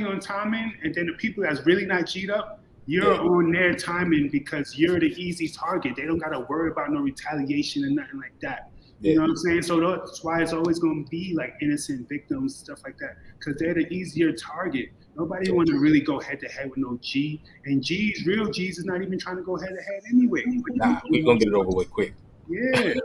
on timing, and then the people that's really not G'd up, you're on their timing because you're the easy target. They don't gotta worry about no retaliation and nothing like that. You know what I'm saying? So that's why it's always gonna be like innocent victims, stuff like that, because they're the easier target. Nobody want to really go head to head with no G. And G's, real G's, is not even trying to go head to head anyway. Nah, we're gonna get it over with quick. Yeah.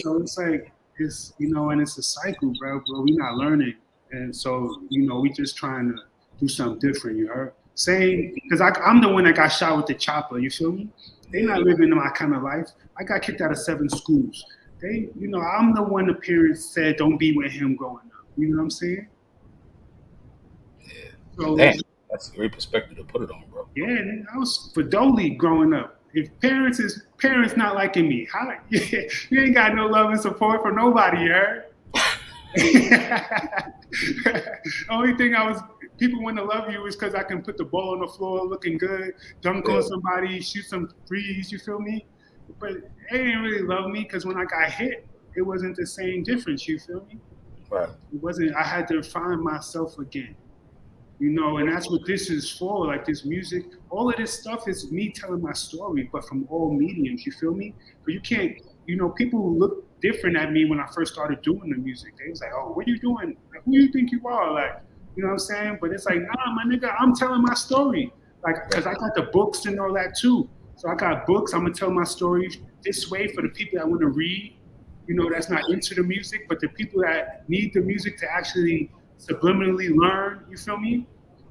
So it's like it's and it's a cycle, bro. We're not learning, and so we just trying to do something different. You heard? Saying because I'm the one that got shot with the chopper. You feel me? They not living my kind of life. I got kicked out of 7 schools. I'm the one the parents said don't be with him growing up. You know what I'm saying? So, damn, that's a great perspective to put it on, bro. Yeah, I was Fadoli growing up. If parents not liking me, how you ain't got no love and support for nobody, you heard? Only thing people want to love you is because I can put the ball on the floor looking good, dunk on somebody, shoot some threes, you feel me? But they didn't really love me because when I got hit, it wasn't the same difference, you feel me? Right. It wasn't, I had to find myself again. And that's what this is for, like this music. All of this stuff is me telling my story, but from all mediums, you feel me? But you can't, people look different at me when I first started doing the music. They was like, oh, what are you doing? Like, who do you think you are? Like, you know what I'm saying? But it's like, nah, my nigga, I'm telling my story. Like, because I got the books and all that too. So I got books. I'm going to tell my story this way for the people that want to read, that's not into the music, but the people that need the music to actually subliminally learn, you feel me?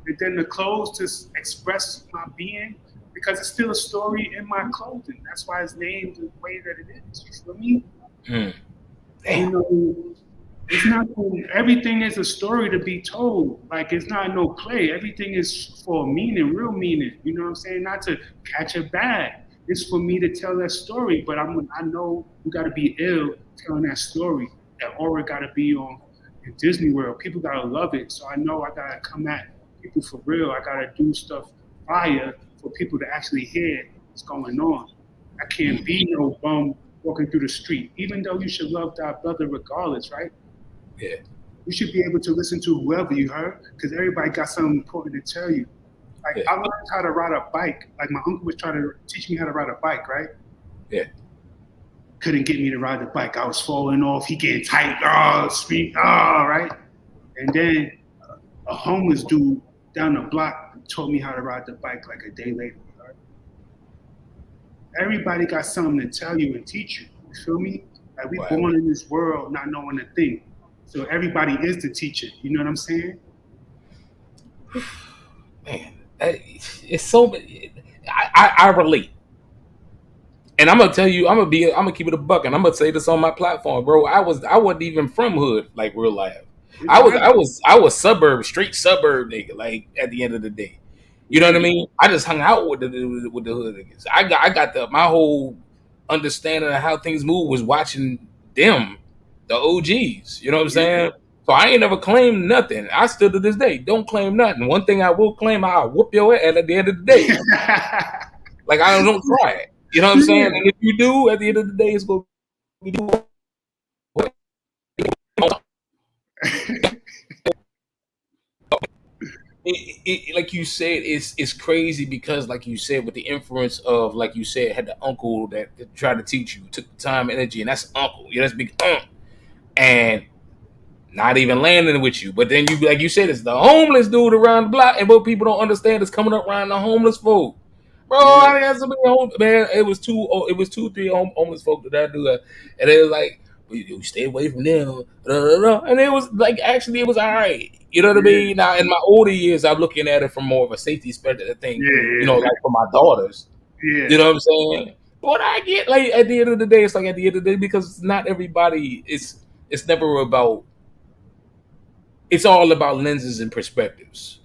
And then the clothes to express my being, because it's still a story in my clothing. That's why it's named the way that it is, you feel me? It's not, everything is a story to be told. Like, it's not no play. Everything is for meaning, real meaning. You know what I'm saying? Not to catch a bag. It's for me to tell that story, but I know you got to be ill telling that story. That aura got to be on in Disney World. People got to love it. So I know I got to come at people for real. I got to do stuff fire for people to actually hear what's going on. I can't be no bum walking through the street, even though you should love thy brother regardless, right? Yeah. You should be able to listen to whoever you heard, because everybody got something important to tell you. Like, I learned how to ride a bike. Like, my uncle was trying to teach me how to ride a bike, right? Yeah. Couldn't get me to ride the bike. I was falling off. He getting tight. Right? And then a homeless dude down the block told me how to ride the bike like a day later. Right? Everybody got something to tell you and teach you. You feel me? Like, we born in this world not knowing a thing. So everybody is the teacher. You know what I'm saying? Man, it's so. I relate, and I'm gonna tell you, I'm gonna keep it a buck, and I'm gonna say this on my platform, bro. I wasn't even from hood, like real life. I was straight suburb nigga. Like, at the end of the day, you know what I mean. I just hung out with the hood niggas. I got my whole understanding of how things move was watching them, the OGs. You know what I'm saying? So I ain't never claimed nothing. I still to this day don't claim nothing. One thing I will claim, I'll whoop your ass at the end of the day. Like, I don't try it. You know what I'm saying? And if you do, at the end of the day, it's going to be like you said, it's crazy because, like you said, with the influence of, like you said, had the uncle that tried to teach you, took the time, energy, and that's uncle. Yeah, that's big and not even landing with you. But then you, like you said, it's the homeless dude around the block, and what people don't understand is coming up around the homeless folk. Bro, I got so many man. It was 3 homeless folk that I do that, and it was like, we stay away from them, and it was like, actually, it was all right. You know what I mean? Now, in my older years, I'm looking at it from more of a safety perspective thing. You know, like for my daughters. You know what I'm saying? But I get, like, at the end of the day, it's like, at the end of the day, because not everybody is It's never about. It's all about lenses and perspectives,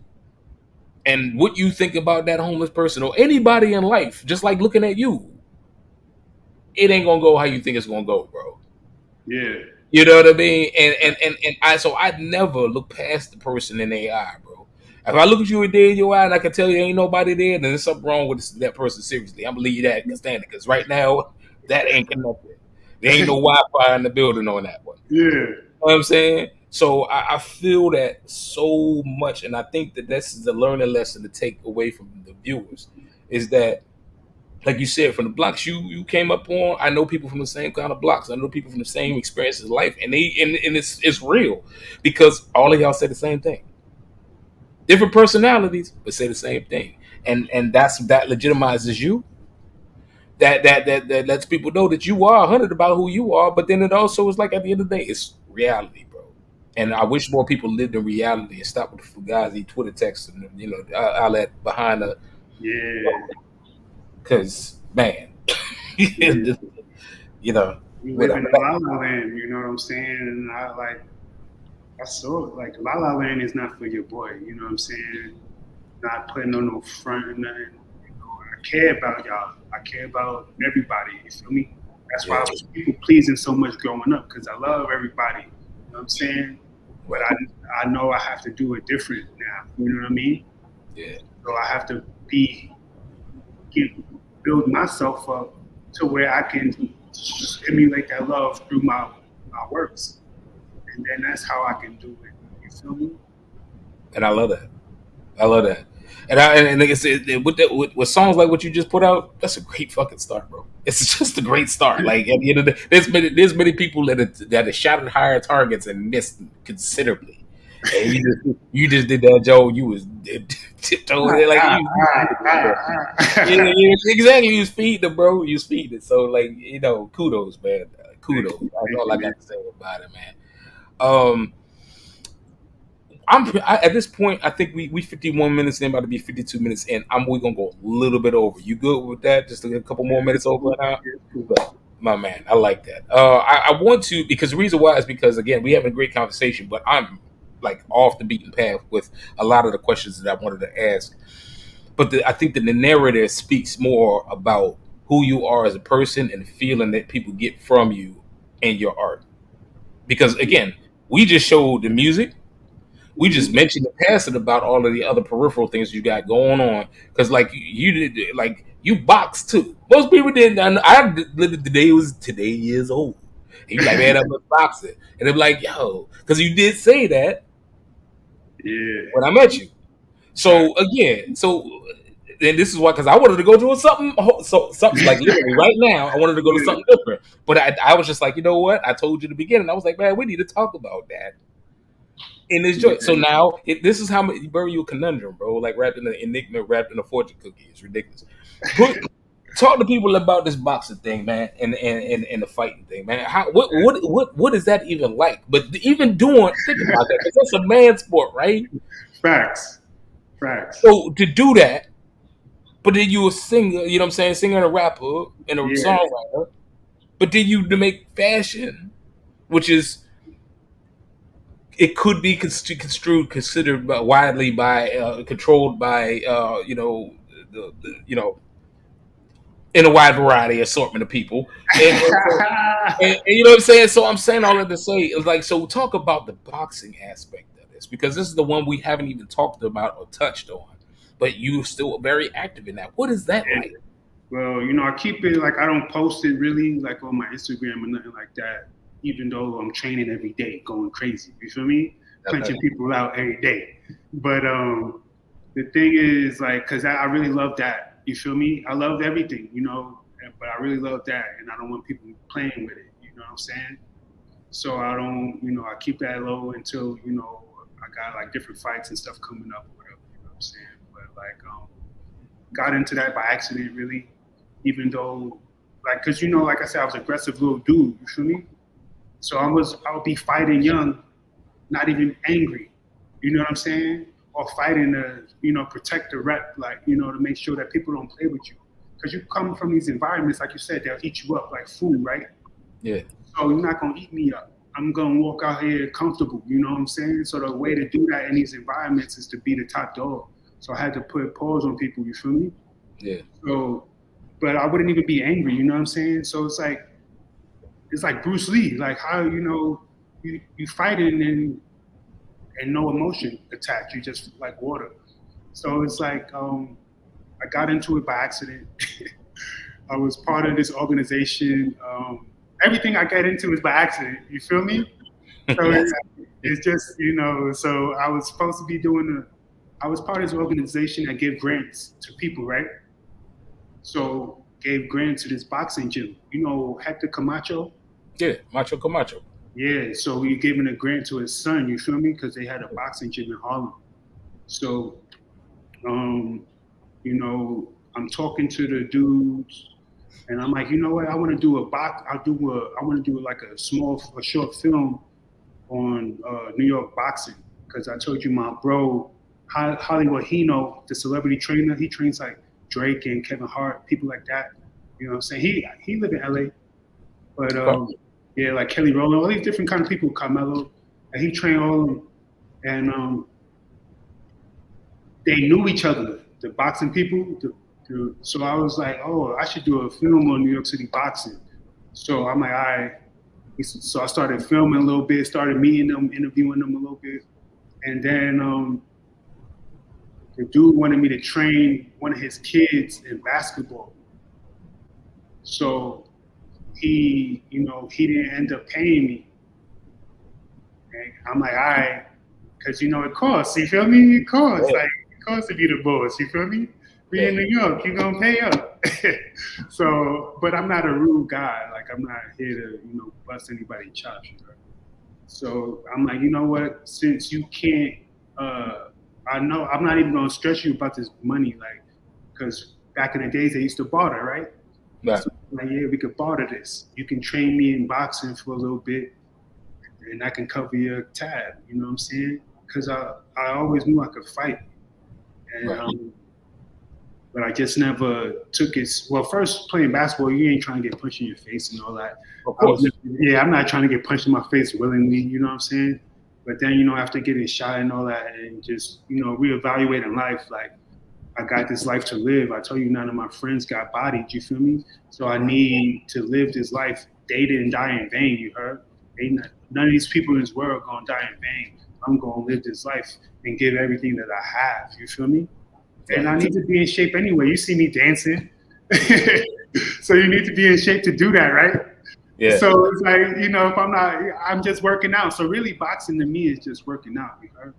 and what you think about that homeless person or anybody in life. Just like looking at you, it ain't gonna go how you think it's gonna go, bro. Yeah. You know what I mean? And I'd never look past the person in their eye, bro. If I look at you dead in your eye and I can tell you ain't nobody there, then there's something wrong with that person. Seriously, I'm gonna leave you that and stand it because right now that ain't connected. There ain't no Wi-Fi in the building on that one. Yeah. You know what I'm saying? So I feel that so much, and I think that this is the learning lesson to take away from the viewers is that, like you said, from the blocks you came up on, I know people from the same kind of blocks. I know people from the same experiences of life, and it's real because all of y'all say the same thing. Different personalities, but say the same thing, and that legitimizes you. That lets people know that you are 100 about who you are, but then it also is like at the end of the day, it's reality, bro. And I wish more people lived in reality and stopped with the fugazi Twitter texts and all that behind the. Yeah. Because man, Yeah. you know, You live whatever. in La La Land, you know what I'm saying? And I saw it. Like, La La Land is not for your boy, you know what I'm saying? Not putting on no front or nothing. You know, I care about y'all. I care about everybody, you feel me? That's why I was people pleasing so much growing up, because I love everybody, you know what I'm saying? But I know I have to do it different now, you know what I mean? Yeah. So I have to build myself up to where I can emulate that love through my works, and then that's how I can do it. You feel me? And I love that. I love that. And like I said, with songs like what you just put out, that's a great fucking start, bro. It's just a great start. Like at the end of the day, there's many people that have shot at higher targets and missed considerably. And you just did that, Joe. You was tiptoeing like exactly. You was feeding them, bro. You was feeding it. So like kudos, man. Kudos. That's all I got to say about it, man. At this point, I think we 51 minutes in, about to be 52 minutes in. We're gonna go a little bit over. You good with that? Just a couple more minutes over now. But, my man, I like that. I want to, because the reason why is because again we have a great conversation, but I'm like off the beaten path with a lot of the questions that I wanted to ask. But I think that the narrative speaks more about who you are as a person and the feeling that people get from you and your art. Because again, we just showed the music. We just mentioned the passing about all of the other peripheral things you got going on. Because like you did, like you box too. Most people didn't. I lived today years old. And you like, man, I'm a boxer. And they're like, yo, because you did say that when I met you. So again, and this is why, because I wanted to go to something like literally right now. I wanted to go to something different, but I was just like, you know what? I told you in the beginning. I was like, man, we need to talk about that in this joint. So now this is how much you bury you a conundrum, bro. Like wrapped in an enigma, wrapped in a fortune cookie. It's ridiculous. Talk to people about this boxing thing, man, and the fighting thing, man. What is that even like? But even think about that, because that's a man sport, right? Facts. So to do that, but then you a singer, you know what I'm saying, singer and a rapper and a songwriter, but then you to make fashion, which is it could be considered widely by controlled by in a wide variety assortment of people, and you know what I'm saying. So I'm saying all that to say is like, so talk about the boxing aspect of this, because this is the one we haven't even talked about or touched on, but you're still very active in that. What is that like? Well, I keep it like I don't post it really like on my Instagram or nothing like that, even though I'm training every day, going crazy. You feel me? Punching people out every day. But the thing is, like, because I really love that. You feel me? I love everything, but I really love that, and I don't want people playing with it. You know what I'm saying? So I don't, I keep that low until, I got like different fights and stuff coming up or whatever. You know what I'm saying? But like, got into that by accident, really. Even though, like, cause like I said, I was an aggressive little dude. You feel me? So I would be fighting young, not even angry. You know what I'm saying? Or fighting to, protect the rep, like, to make sure that people don't play with you. Because you come from these environments, like you said, they'll eat you up like food, right? Yeah. So you're not going to eat me up. I'm gonna walk out here comfortable. You know what I'm saying? So the way to do that in these environments is to be the top dog. So I had to put pause on people. You feel me? Yeah. So, but I wouldn't even be angry. You know what I'm saying? So it's like Bruce Lee. Like how you fighting and no emotion attached. You just like water. So it's like I got into it by accident. I was part of this organization. Everything I got into is by accident. You feel me? So it's just, so I was supposed to be I was part of this organization that gave grants to people, right? So gave grants to this boxing gym. You know Hector Camacho? Yeah, Macho Camacho. Yeah, so we giving a grant to his son, you feel me? Because they had a boxing gym in Harlem. So, I'm talking to the dudes, and I'm like, you know what? I want to do I want to do like a short film on New York boxing, because I told you my bro Hollywood Hino, the celebrity trainer, he trains like Drake and Kevin Hart, people like that. You know what I'm saying? He live in LA, but yeah, like Kelly Rowland, all these different kind of people, Carmelo, and he trained all of them, and they knew each other, the boxing people. So I was like, oh, I should do a film on New York City boxing. So I'm like, all right. So I started filming a little bit, started meeting them, interviewing them a little bit. And then the dude wanted me to train one of his kids in basketball. So he didn't end up paying me. And I'm like, all right, because it costs, you feel me? It costs. Like, it costs to be the boss, you feel me? Be in New York, you're gonna pay up. So, but I'm not a rude guy. Like, I'm not here to, bust anybody's chops. So I'm like, you know what? Since you can't, I know I'm not even gonna stress you about this money, like, because back in the days they used to barter, right? Right. So like, yeah, we could barter this. You can train me in boxing for a little bit, and I can cover your tab. You know what I'm saying? Because I always knew I could fight, and right. But I just never took it. Well, first playing basketball, you ain't trying to get punched in your face and all that. Of course. I'm not trying to get punched in my face willingly. You know what I'm saying? But then, after getting shot and all that, and just reevaluating life, like, I got this life to live. I told you none of my friends got bodied, you feel me? So I need to live this life. They didn't die in vain, you heard? None of these people in this world are going to die in vain. I'm going to live this life and give everything that I have, you feel me? And I need to be in shape anyway. You see me dancing. So you need to be in shape to do that, right? Yeah. So it's like, if I'm just working out. So really boxing to me is just working out, you heard?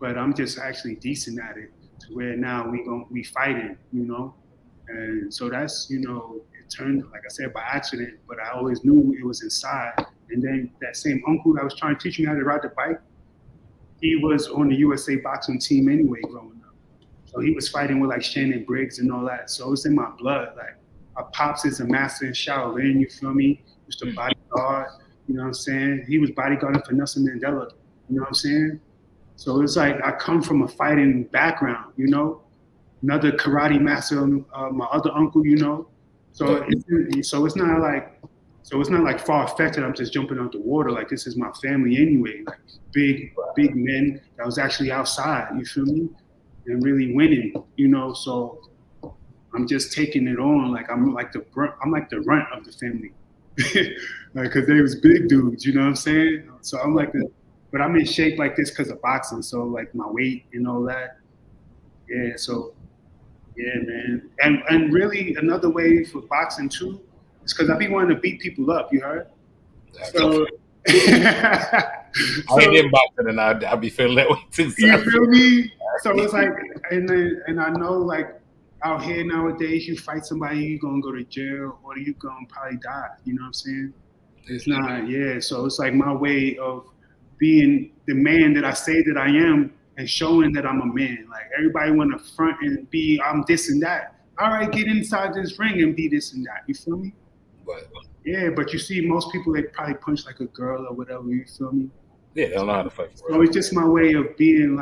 But I'm just actually decent at it. Where now we fighting, and so that's it turned, like I said, by accident, but I always knew it was inside. And then that same uncle that was trying to teach me how to ride the bike, he was on the USA boxing team anyway growing up. So he was fighting with like Shannon Briggs and all that. So it's in my blood. Like, my pops is a master in Shaolin, you feel me? He was the bodyguard, you know what I'm saying? He was bodyguarding for Nelson Mandela, you know what I'm saying? So it's like I come from a fighting background, another karate master, my other uncle, So it's not like far-fetched that I'm just jumping out the water. Like, this is my family anyway. Like, big men that was actually outside, you feel me? And really winning, So I'm just taking it on. Like, I'm like the runt of the family, like, because they was big dudes, you know what I'm saying? So I'm like but I'm in shape like this because of boxing. So, like, my weight and all that. Yeah, so, yeah, man. And really another way for boxing too is because I be wanting to beat people up, you heard? So, I ain't in boxing, and I be feeling that way too. So. You feel me? So it's like, and I know, like, out here nowadays, you fight somebody, you're going to go to jail, or you're going to probably die. You know what I'm saying? It's not, yeah. So it's like my way of being the man that I say that I am and showing that I'm a man. Like, everybody want to front and be, I'm this and that. All right, get inside this ring and be this and that. You feel me? But, yeah, but you see, most people, they probably punch like a girl or whatever. You feel me? Yeah, they don't know how to fight. So it's just my way of being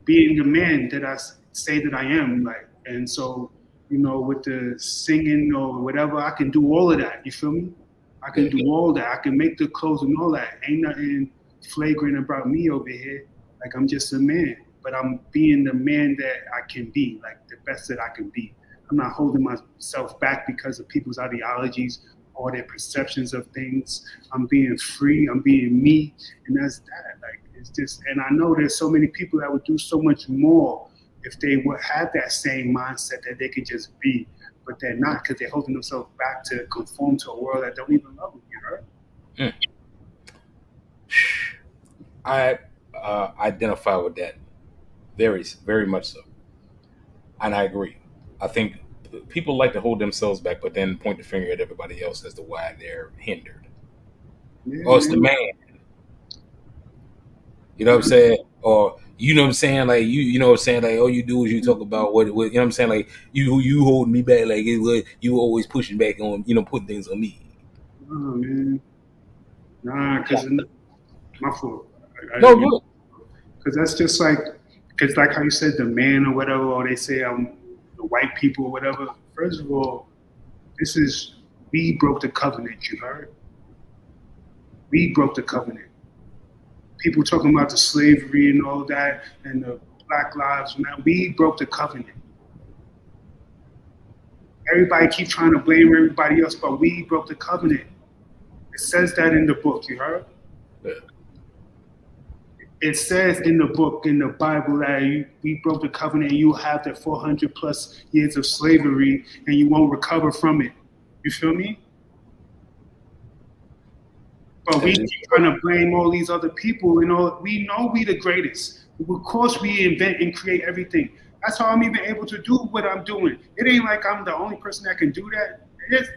the man that I say that I am. Like, and so, with the singing or whatever, I can do all of that. You feel me? I can do all that. I can make the clothes and all that. Ain't nothing flagrant about me over here. Like, I'm just a man, but I'm being the man that I can be, like the best that I can be. I'm not holding myself back because of people's ideologies or their perceptions of things. I'm being free, I'm being me, and that's that. Like, it's just, and I know there's so many people that would do so much more if they would have that same mindset that they could just be, but they're not, because they're holding themselves back to conform to a world that don't even love them, you heard? I identify with that very, very much so. And I agree. I think people like to hold themselves back, but then point the finger at everybody else as to why they're hindered. Yeah, Oh, it's the man. You know what I'm saying? Or, you know what I'm saying? Like, you know what I'm saying? Like, all you do is you talk about what you know what I'm saying? Like, you holding me back. Like, you always pushing back on, putting things on me. Oh, man. Nah, because my fault. No, good. Because that's just like, because like how you said, the man or whatever, or they say I'm the white people or whatever. First of all, we broke the covenant, you heard? We broke the covenant. People talking about the slavery and all that and the Black Lives Matter. We broke the covenant. Everybody keep trying to blame everybody else, but we broke the covenant. It says that in the book, you heard? Yeah. It says in the book, in the Bible, that we broke the covenant and you'll have that 400 plus years of slavery and you won't recover from it. You feel me? But we keep trying to blame all these other people. We know we the greatest. Of course we invent and create everything. That's how I'm even able to do what I'm doing. It ain't like I'm the only person that can do that. There's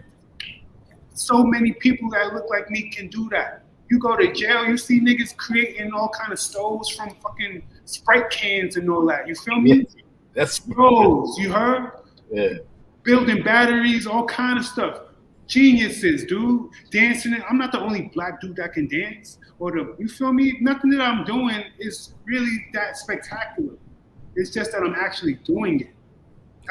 so many people that look like me can do that. You go to jail, you see niggas creating all kind of stoves from fucking Sprite cans and all that. You feel me? Yeah, that's stoves, you heard? Yeah. Building batteries, all kind of stuff. Geniuses, dude. Dancing. I'm not the only black dude that can dance. You feel me? Nothing that I'm doing is really that spectacular. It's just that I'm actually doing it.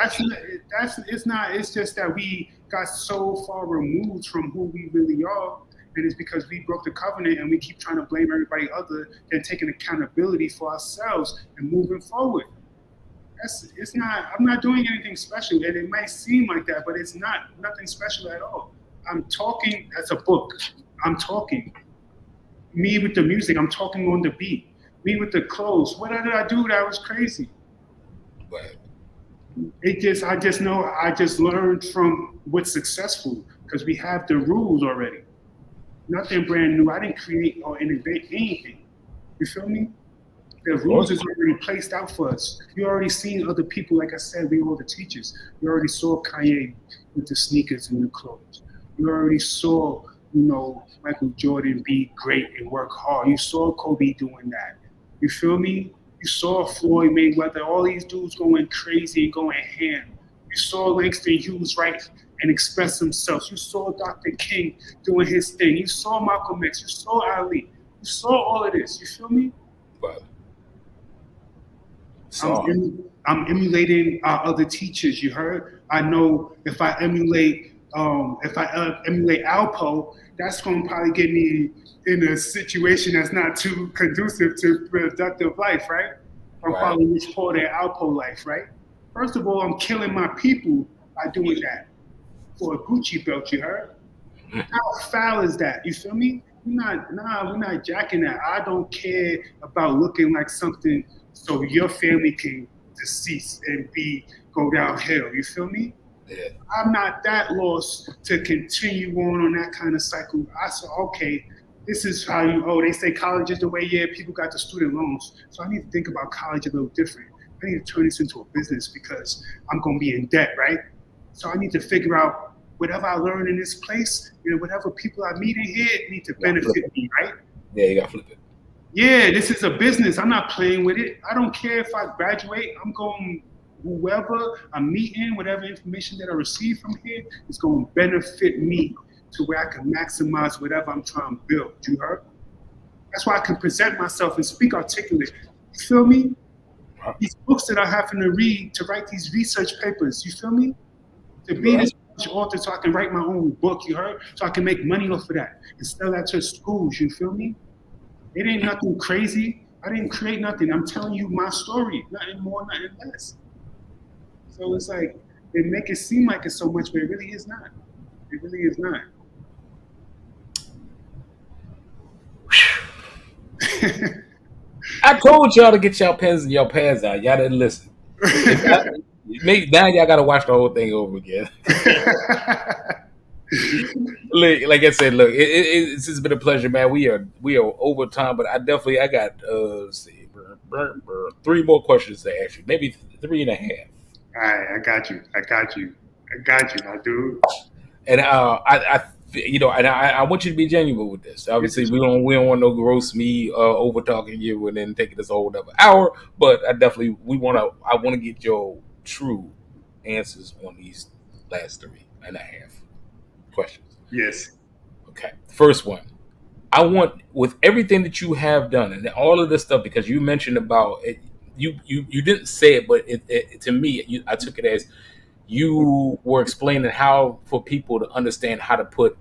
It's just that we got so far removed from who we really are. And it's because we broke the covenant and we keep trying to blame everybody other than taking accountability for ourselves and moving forward. I'm not doing anything special, and it might seem like that, but it's nothing special at all. I'm talking as a book. I'm talking. Me with the music, I'm talking on the beat. Me with the clothes. What did I do that was crazy? Right. I just learned from what's successful because we have the rules already. Nothing brand new. I didn't create or innovate anything. You feel me? The rules is already placed out for us. You already seen other people, like I said, we all the teachers. You already saw Kanye with the sneakers and the clothes. You already saw, Michael Jordan be great and work hard. You saw Kobe doing that. You feel me? You saw Floyd Mayweather, all these dudes going crazy and going ham. You saw Langston Hughes write and express himself. You saw Dr. King doing his thing. You saw Malcolm X. You saw Ali. You saw all of this. You feel me? But I'm emulating our other teachers. You heard? I know if I emulate Alpo, that's going to probably get me in a situation that's not too conducive to productive life, right? I'm following Rich Paul and Alpo life, right? First of all, I'm killing my people by doing that for a Gucci belt. You heard? How foul is that? You feel me? We're not jacking that. I don't care about looking like something so your family can decease and go downhill. You feel me? Yeah. I'm not that lost to continue on that kind of cycle. I said, okay, this is how they say college is the way, people got the student loans. So I need to think about college a little different. I need to turn this into a business because I'm going to be in debt, right? So I need to figure out whatever I learn in this place, whatever people I meet in here need to benefit me, right? Yeah, you got to flip it. Yeah, this is a business. I'm not playing with it. I don't care if I graduate. I'm going, whoever I'm meeting, whatever information that I receive from here is going to benefit me to where I can maximize whatever I'm trying to build. You heard? That's why I can present myself and speak articulate. You feel me? These books that I happen to read, to write these research papers, you feel me? To be this author so I can write my own book, you heard? So I can make money off of that and sell that to schools, you feel me? It ain't nothing crazy. I didn't create nothing. I'm telling you my story, nothing more, nothing less. So it's like, they make it seem like it's so much, but it really is not. It really is not. I told y'all to get y'all pens and y'all pads out. Y'all didn't listen. Maybe now y'all got to watch the whole thing over again. Like I said, look, it's just been a pleasure, man. We are over time, but I got let's see, 3 more questions to ask you, maybe 3.5. All right, I got you, my dude. And I want you to be genuine with this. Obviously, we don't want no gross me over talking you and then taking this whole other hour. But I want to get your true answers on these last 3.5 questions. Yes. Okay. First one. I want, with everything that you have done and all of this stuff, because you mentioned about it, you didn't say it, but it to me, I took it as you were explaining how for people to understand how to put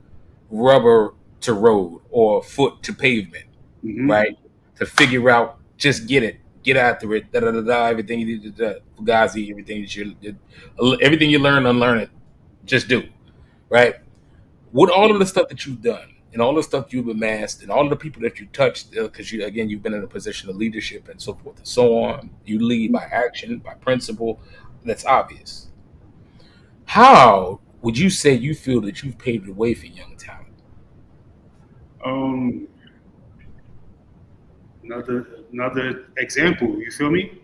rubber to road or foot to pavement, right? To figure out, just get after it, everything you did, Fugazi, everything you learn, unlearn it, just do, right? With all of the stuff that you've done and all the stuff you've amassed and all of the people that you touched, because you've been in a position of leadership and so forth and so on, you lead by action, by principle, that's obvious. How would you say you feel that you've paved the way for young talent? Another example, you feel me?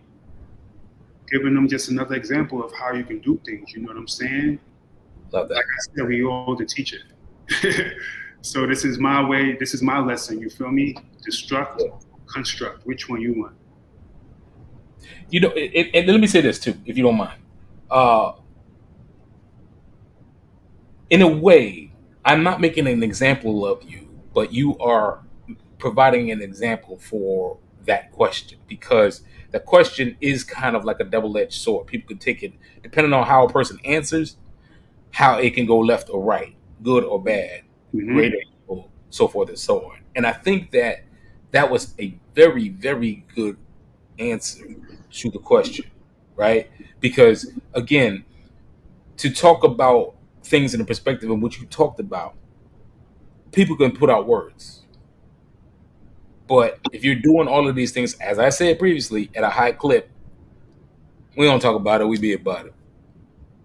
Giving them just another example of how you can do things, you know what I'm saying? Love that. Like I said, we all the teacher. So this is my way, this is my lesson, you feel me? Destruct, construct, which one you want? And let me say this too, if you don't mind. In a way, I'm not making an example of you, but you are providing an example for that question, because the question is kind of like a double-edged sword. People can take it, depending on how a person answers, how it can go left or right, good or bad, great or evil, so forth and so on. And I think that was a very, very good answer to the question, right? Because again, to talk about things in the perspective in which you talked about, people can put out words. But if you're doing all of these things, as I said previously, at a high clip, we don't talk about it, we be about it.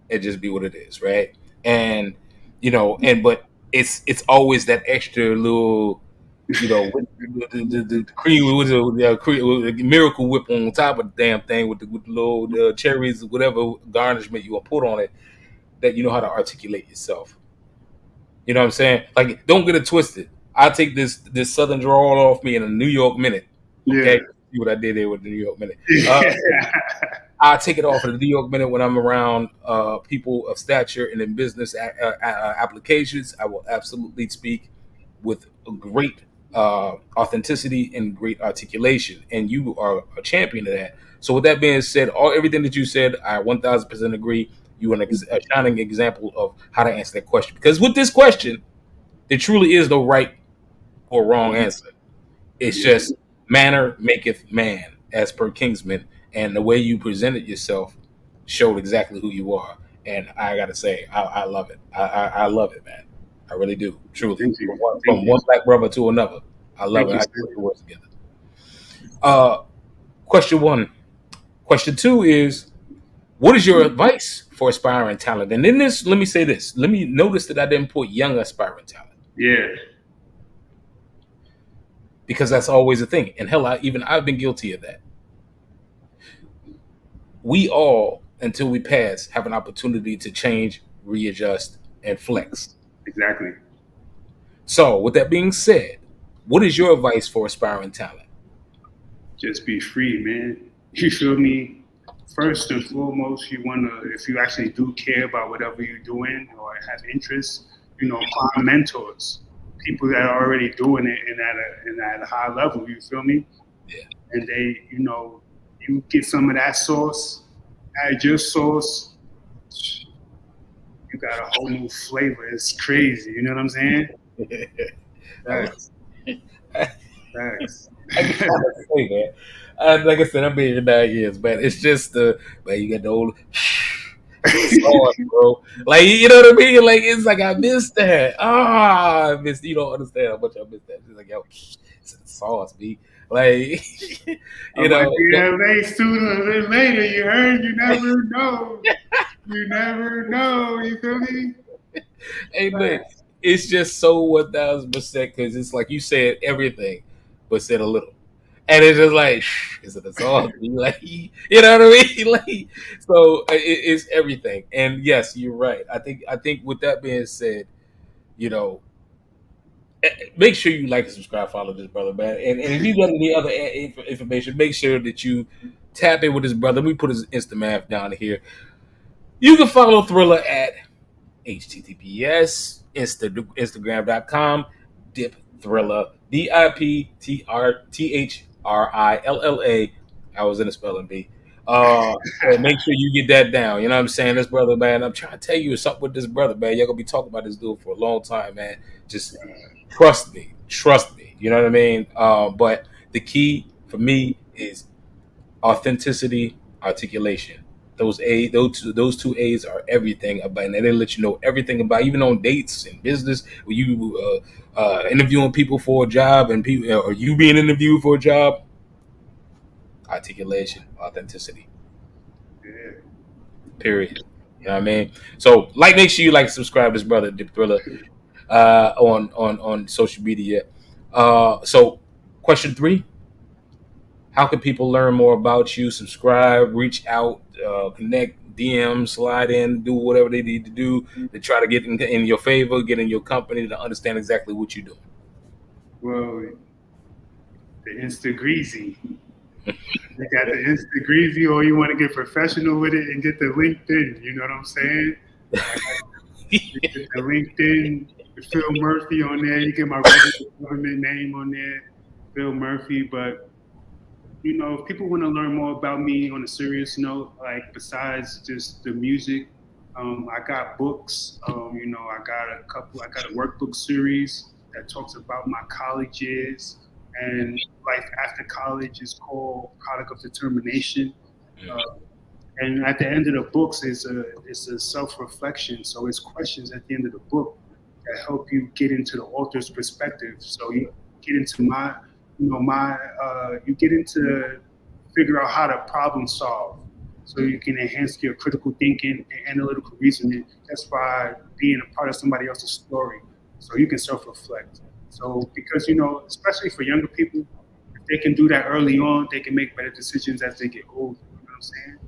It just be what it is, right? And but it's always that extra little, the cream with the miracle whip on top of the damn thing with the little cherries, whatever garnishment you want to put on it, that you know how to articulate yourself. You know what I'm saying? Like, don't get it twisted. I'll take this southern drawl off me in a New York minute. Okay? Yeah. See what I did there with the New York minute. I'll take it off of the New York minute when I'm around people of stature and in business applications. I will absolutely speak with a great authenticity and great articulation. And you are a champion of that. So with that being said, everything that you said, I 1,000% agree. You are a shining example of how to answer that question. Because with this question, there truly is no right or wrong answer. It's just manner maketh man, as per Kingsman. And the way you presented yourself showed exactly who you are. And I got to say, I love it. I love it, man. I really do. Truly. From one black brother to another. I love it. I put the words together. Question 1. Question 2 is, what is your advice for aspiring talent? And in this, let me say this. Let me notice that I didn't put young aspiring talent. Yeah. Because that's always a thing. And hell, I've been guilty of that. We all, until we pass, have an opportunity to change, readjust, and flex. Exactly. So, with that being said, what is your advice for aspiring talent? Just be free, man. You feel me? First and foremost, you want to, if you actually do care about whatever you're doing or have interest, find mentors, people that are already doing it and at a high level, you feel me? Yeah. And they, you get some of that sauce, add your sauce, you got a whole new flavor. It's crazy. You know what I'm saying? Facts. Facts. I gotta say, man. Like I said, I'm being here 9 years, man. It's just man, you got the old sauce, bro. Like, you know what I mean? Like, it's like I missed that. I missed. You don't understand how much I missed that. It's like, yo, it's the sauce, B. Like, you know. Yeah, sooner or later, you heard. You never know. You never know. You feel me? Hey, man, it's just so 1,000% because it's like you said everything, but said a little. And it's just like, is it a sauce? Like, you know what I mean? Like, so it's everything. And yes, you're right. I think with that being said, you know, make sure you like and subscribe, follow this brother, man. And if you got any other information, make sure that you tap in with this brother. We put his Instagram down here. You can follow THRILLA at https://instagram.com THRILLA DIPTRILLA. I was in a spelling bee. And make sure you get that down. You know what I'm saying? This brother, man, I'm trying to tell you something with this brother, man. You're gonna be talking about this dude for a long time, man. Just trust me. You know what I mean? But the key for me is authenticity, articulation. Those two A's are everything about, and they let you know everything about, even on dates and business. When you interviewing people for a job, and people, or you being interviewed for a job, articulation, authenticity. Yeah. Period. You know what I mean? So, make sure you subscribe to this brother, THRILLA, on social media. So, question 3. How can people learn more about you? Subscribe, reach out, connect, DM, slide in, do whatever they need to do to try to get in your favor, get in your company to understand exactly what you're doing. Well, the Insta-greasy. You got the Insta-greasy, or you want to get professional with it and get the LinkedIn. You know what I'm saying? You get the LinkedIn, the Phil Murphy on there. You get my regular government name on there, Phil Murphy. But you know, if people want to learn more about me on a serious note, like besides just the music, I got books. You know, I got a workbook series that talks about my college years and life after college. Is called Product of Determination. And at the end of the books is a self-reflection. So it's questions at the end of the book that help you get into the author's perspective. So you get into you get into figure out how to problem solve, so you can enhance your critical thinking and analytical reasoning. That's by being a part of somebody else's story, so you can self-reflect. So because, you know, especially for younger people, if they can do that early on, they can make better decisions as they get older. You know what I'm saying?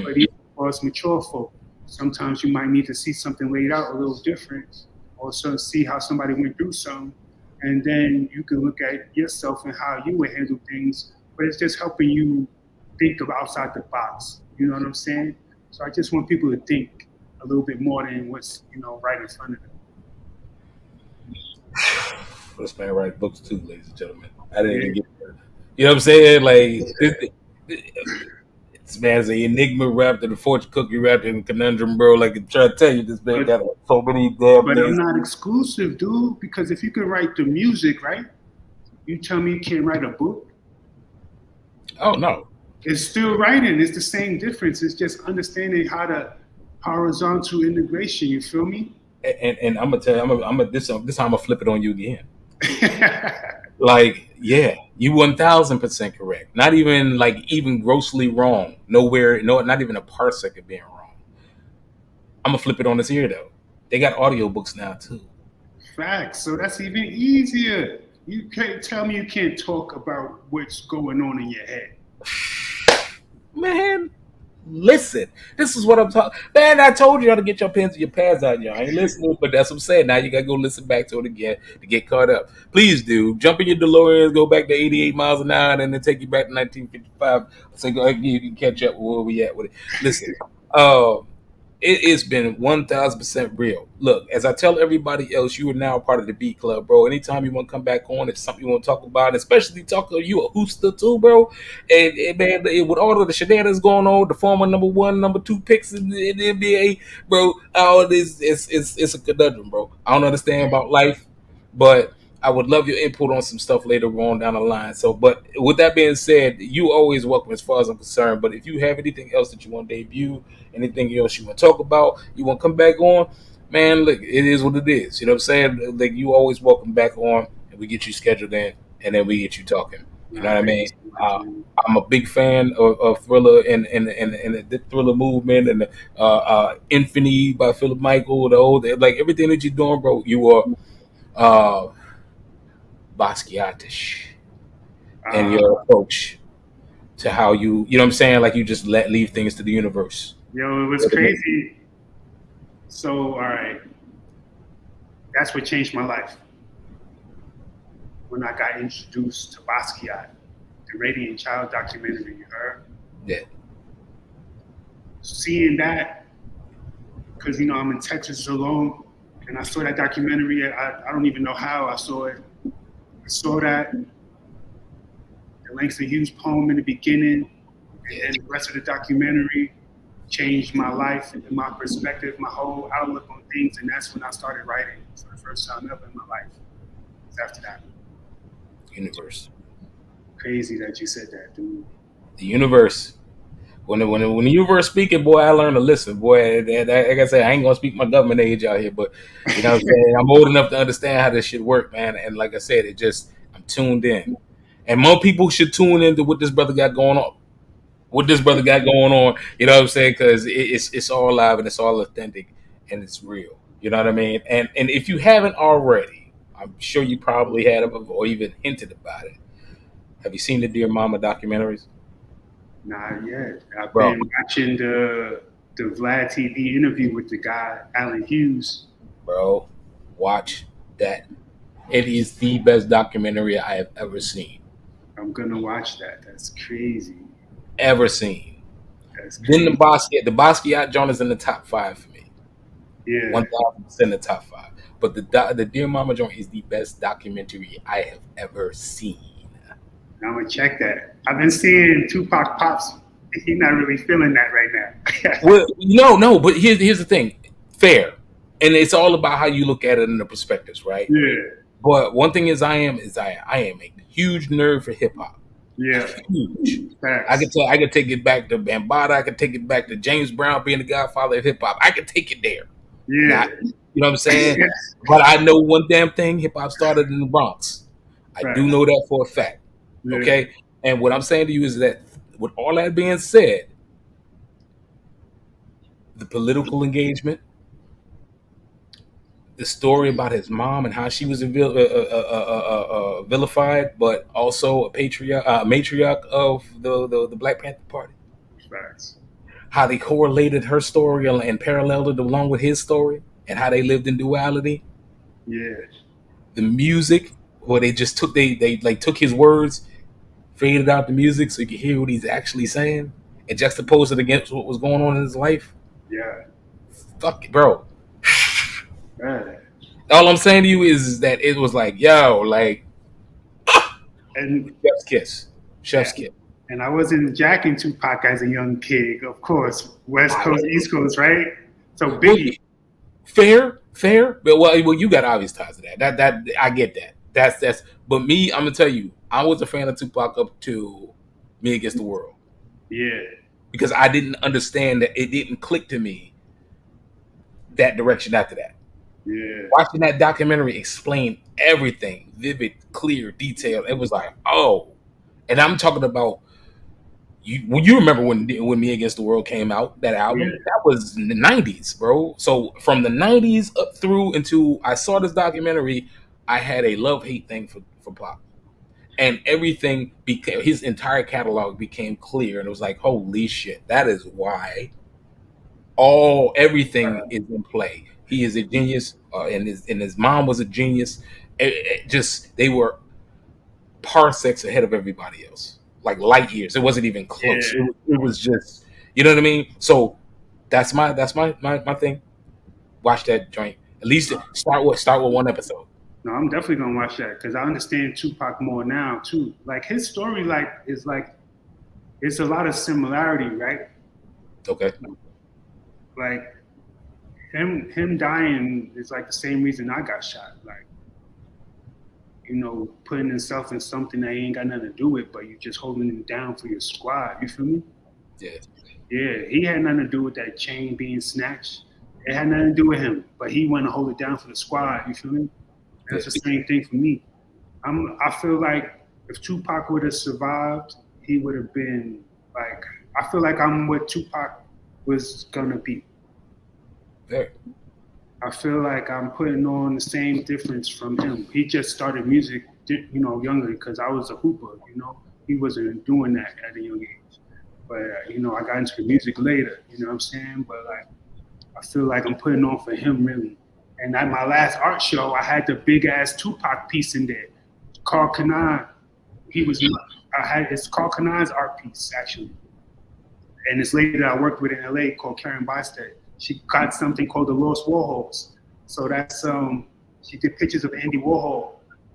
But even for us mature folk, sometimes you might need to see something laid out a little different, or see how somebody went through something. And then you can look at yourself and how you would handle things, but it's just helping you think of outside the box. You know what I'm saying? So I just want people to think a little bit more than what's, you know, right in front of them. This man writes books too, ladies and gentlemen. I didn't even get there. You know what I'm saying? Like, this man's an enigma wrapped in a fortune cookie wrapped in a conundrum, bro. Like, I'm trying to tell you, this man got so many damn But things. I'm not exclusive, dude, because if you can write the music, right? You tell me you can't write a book? Oh, no. It's still writing. It's the same difference. It's just understanding how to horizontal integration. You feel me? And I'm gonna tell you, this time I'm gonna flip it on you again. Like, yeah, you 1,000% correct. Not even even grossly wrong. Nowhere, not even a parsec of being wrong. I'm gonna flip it on this ear though. They got audiobooks now too. Facts. So that's even easier. You can't tell me you can't talk about what's going on in your head. Man, listen. This is what I'm talking. Man, I told y'all to get your pens and your pads out, y'all. I ain't listening, but that's what I'm saying. Now you gotta go listen back to it again to get caught up. Please do. Jump in your DeLoreans, go back to 88 miles an hour, and then take you back to 1955. So you can catch up with where we at with it. Listen, It has been 1000% real. Look, as I tell everybody else, you are now a part of the Beat Club, bro. Anytime you want to come back on, it's something you want to talk about, especially talk to you a hooster too, bro. And man, with all of the shenanigans going on, the former number one, number two picks in the NBA, bro, all this it's a conundrum, bro. I don't understand about life, but I would love your input on some stuff later on down the line. So, but with that being said, you always welcome as far as I'm concerned. But if you have anything else that you want to debut, anything else you want to talk about, you want to come back on, man, look, it is what it is. You know what I'm saying? Like, you always welcome back on, and we get you scheduled in, and then we get you talking. You know what I mean? I'm a big fan of Thriller and the Thriller movement and the Infinity by Philip Michael, the old, like everything that you're doing, bro. You are Basquiatish and your approach to how you know what I'm saying? Like, you just leave things to the universe. Yo, it was crazy. So, all right, that's what changed my life. When I got introduced to Basquiat, the Radiant Child documentary, you heard? Yeah. Seeing that, because, you know, I'm in Texas alone, and I saw that documentary. I don't even know how I saw it. I saw that, the Langston Hughes poem in the beginning, and the rest of the documentary changed my life and my perspective, my whole outlook on things, and that's when I started writing for the first time ever in my life. It was after that. Universe. Crazy that you said that, dude. The universe. When the universe speaking, boy, I learned to listen, boy. Like I said, I ain't gonna speak my government age out here, but you know what I'm saying? I'm old enough to understand how this shit work, man. And like I said, I'm tuned in. And more people should tune into what this brother got going on. You know what I'm saying? Because it's all live and it's all authentic and it's real. You know what I mean? And if you haven't already, I'm sure you probably had or even hinted about it. Have you seen the Dear Mama documentaries? Not yet. I've Bro. been watching the Vlad TV interview with the guy, Alan Hughes. Bro, watch that. It is the best documentary I have ever seen. I'm gonna watch that. That's crazy. Ever seen. That's crazy. Then the Basquiat joint is in the top 5 for me. Yeah. 1000% in the top 5. But the Dear Mama joint is the best documentary I have ever seen. I'm gonna check that. I've been seeing Tupac Pops. He's not really feeling that right now. Well, no, but here's the thing. Fair. And it's all about how you look at it in the perspectives, right? Yeah. But one thing is I am a huge nerd for hip hop. Yeah. Huge. Facts. I could take it back to Bambaataa. I could take it back to James Brown being the godfather of hip hop. I could take it there. Yeah. You know what I'm saying? Yes. But I know one damn thing: hip hop started in the Bronx. I Right. do know that for a fact. Yeah. Okay, and what I'm saying to you is that, with all that being said, the political engagement, the story about his mom and how she was vilified, but also a matriarch of the Black Panther Party. Facts. How they correlated her story and paralleled it along with his story, and how they lived in duality. Yeah. The music, where they just took took his words, faded out the music so you could hear what he's actually saying, and juxtaposed it against what was going on in his life. Yeah. Fuck it, bro. Right. All I'm saying to you is that it was like, yo, like, And chef's kiss. And I wasn't jacking Tupac as a young kid, of course. West Coast, East Coast, right? So Biggie. Fair. But well, you got obvious ties to that. That I get that. That's. But me, I'm gonna tell you, I was a fan of Tupac up to Me Against the World. Yeah. Because I didn't understand that, it didn't click to me that direction after that. Yeah. Watching that documentary explain everything, vivid, clear, detailed. It was like, oh, and I'm talking about you remember when Me Against the World came out, that album? Yeah. That was in the 90s, bro. So from the 90s up through until I saw this documentary, I had a love-hate thing for Pop. And everything became, his entire catalog became clear, and it was like, holy shit, that is why everything is in play. He is a genius, and his mom was a genius. They were parsecs ahead of everybody else, like light years. It wasn't even close. Yeah. It was just, you know what I mean? So That's my thing. Watch that joint. At least start with one episode. No, I'm definitely gonna watch that because I understand Tupac more now too. Like his story, is it's a lot of similarity, right? Okay. Like him dying is like the same reason I got shot. Like, putting himself in something that he ain't got nothing to do with, but you just holding him down for your squad. You feel me? Yeah. Yeah, he had nothing to do with that chain being snatched. It had nothing to do with him, but he went to hold it down for the squad. You feel me? That's the same thing for me. I feel like if Tupac would have survived, he would have been like. I feel like I'm what Tupac was gonna be. Very. I feel like I'm putting on the same difference from him. He just started music, younger because I was a hooper. He wasn't doing that at a young age. But I got into the music later. You know what I'm saying? But like, I feel like I'm putting on for him really. And at my last art show, I had the big ass Tupac piece in there. Carl Kanan. It's Carl Kanan's art piece actually. And this lady that I worked with in LA called Karen Bosted, she got something called the Lost Warhols. So that's she did pictures of Andy Warhol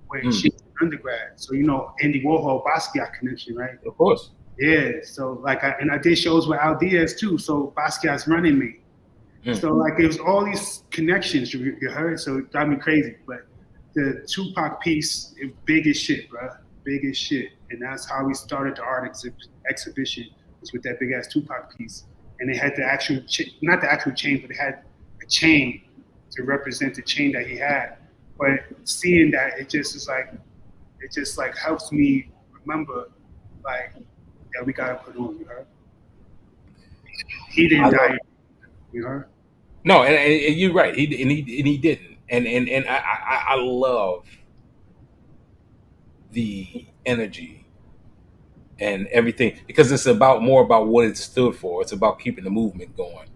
when she was an undergrad. So Andy Warhol Basquiat connection, right? Of course. Yeah. So and I did shows with Al Diaz too. So Basquiat's running me. So like it was all these connections you heard. So it got me crazy. But the Tupac piece is big as shit, bro. Big as shit. And that's how we started the art exhibition. Was with that big ass Tupac piece. And they had the actual, not the actual chain, but they had a chain to represent the chain that he had. But seeing that, it just helps me remember, like, yeah, we gotta put on, you heard? He didn't die, you heard? No, and you're right. He didn't. And I love the energy and everything because it's more about what it stood for. It's about keeping the movement going,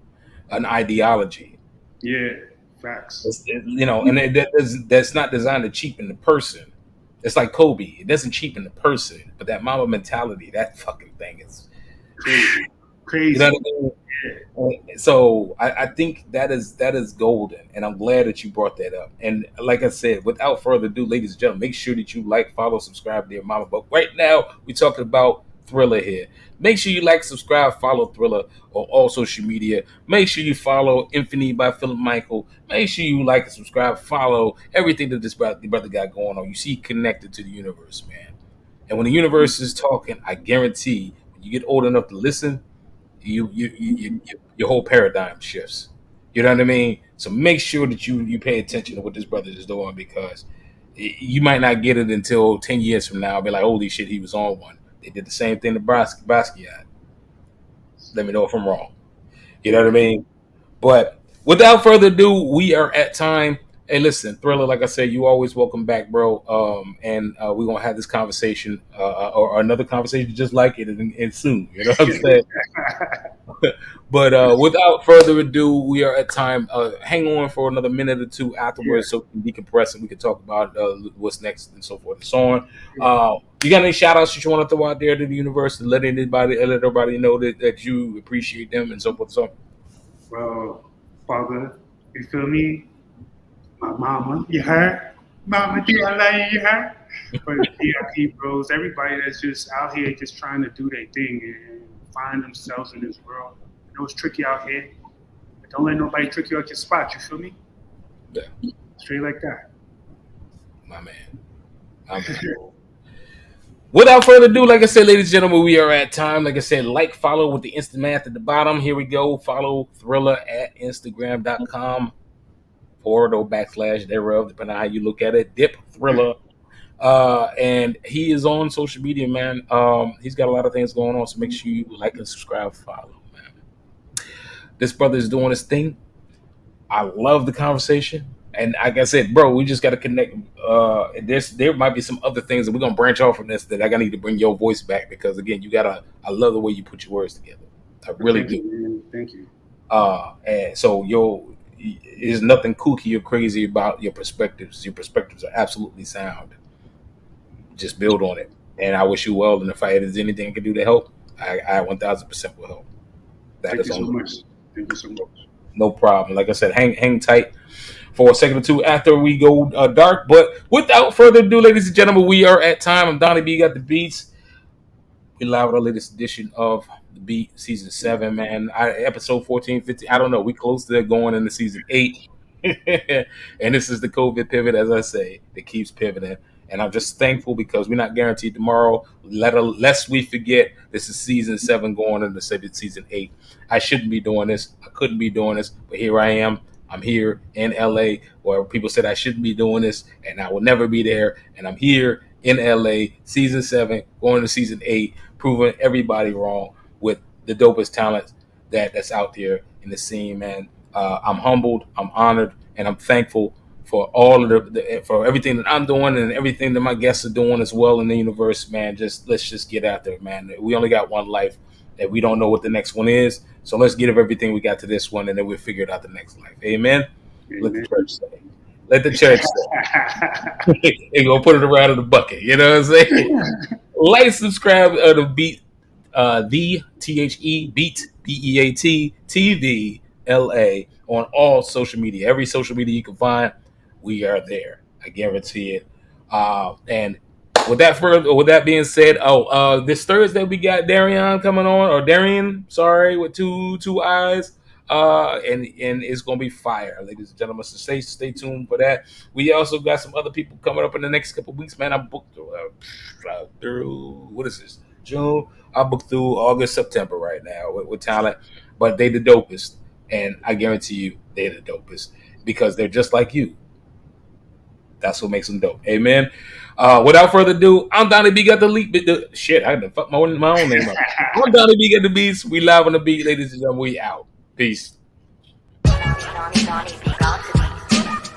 an ideology. Yeah, facts. And that's not designed to cheapen the person. It's like Kobe. It doesn't cheapen the person, but that Mamba mentality, that fucking thing is crazy. You know what I mean? Yeah. So I think that is golden, and I'm glad that you brought that up. And like I said, without further ado, ladies and gentlemen, make sure that you like, follow, subscribe, dear mama. But right now, we're talking about THRILLA here. Make sure you like, subscribe, follow THRILLA on all social media. Make sure you follow Infinity by Philip Michael. Make sure you like and subscribe, follow everything that this brother got going on. You see, connected to the universe, man. And when the universe is talking, I guarantee when you get old enough to listen, your whole paradigm shifts. You know what I mean? So make sure that you pay attention to what this brother is doing because you might not get it until 10 years from now. Be like, holy shit, he was on one. They did the same thing to Basquiat. Let me know if I'm wrong. You know what I mean? But without further ado, we are at time. Hey, listen, THRILLA, like I said, you always welcome back, bro. And we're going to have this conversation or another conversation just like it and soon. You know what I'm saying? But without further ado, we are at time. Hang on for another minute or two afterwards so we can decompress and we can talk about what's next and so forth and so on. You got any shout-outs that you want to throw out there to the universe and let everybody know that you appreciate them and so forth and so on? Well, Father, you feel me? My mama, you heard? Mama, do I love you, you heard? But PIP bros, everybody that's just out here just trying to do their thing and find themselves in this world. I know it's tricky out here, but don't let nobody trick you out your spot, you feel me? Yeah. Straight like that. My man. Without further ado, like I said, ladies and gentlemen, we are at time. Like I said, follow with the instant math at the bottom. Here we go. Follow THRILLA at Instagram.com. Forward or backslash thereof, depending on how you look at it. Dip THRILLA. And he is on social media, man. He's got a lot of things going on, so make sure you like and subscribe, follow, man. This brother is doing his thing. I love the conversation. And like I said, bro, we just got to connect. There might be some other things that we're going to branch off from this that I need to bring your voice back because, again, I love the way you put your words together. I really do. Thank you. And so there's nothing kooky or crazy about your perspectives. Your perspectives are absolutely sound. Just build on it. And I wish you well. And if there's anything I can do to help, I 1000% will help. Thank you so much. Thank you so much. No problem. Like I said, hang tight for a second or two after we go dark. But without further ado, ladies and gentlemen, we are at time. I'm Donnie B. Got the Beats. We live with the latest edition of the Beat Season 7, man. Episode 14, 15. I don't know. We close to going into Season 8. And this is the COVID pivot, as I say, that keeps pivoting. And I'm just thankful because we're not guaranteed tomorrow. Lest we forget, this is Season 7 going into Season 8. I shouldn't be doing this. I couldn't be doing this. But here I am. I'm here in LA where people said I shouldn't be doing this and I will never be there. And I'm here in LA, Season 7, going to Season 8, proving everybody wrong with the dopest talent that's out there in the scene, man. I'm humbled, I'm honored, and I'm thankful for all of for everything that I'm doing and everything that my guests are doing as well in the universe, man. Let's just get out there, man. We only got one life, and we don't know what the next one is. So let's give everything we got to this one, and then we'll figure it out the next life. Amen. Let the church say. Let the church say. They're gonna put it around in the bucket. You know what I'm saying? Like, subscribe to the Beat, the THE Beat BEAT TV LA on all social media. Every social media you can find, we are there. I guarantee it. And with that being said, this Thursday we got Darian coming on, or Darian, sorry, with two eyes. And it's gonna be fire, ladies and gentlemen. So stay tuned for that. We also got some other people coming up in the next couple of weeks, man. I booked through what is this, June? I booked through August, September right now with talent, but they the dopest, and I guarantee you they're the dopest because they're just like you. That's what makes them dope. Amen. Without further ado, I'm Donnie B. Got the leap. Shit, I had to fuck my own name up. I'm Donnie B. Got the Beats. We live on the beat, ladies and gentlemen. We out. Peace. Donnie B got the beats.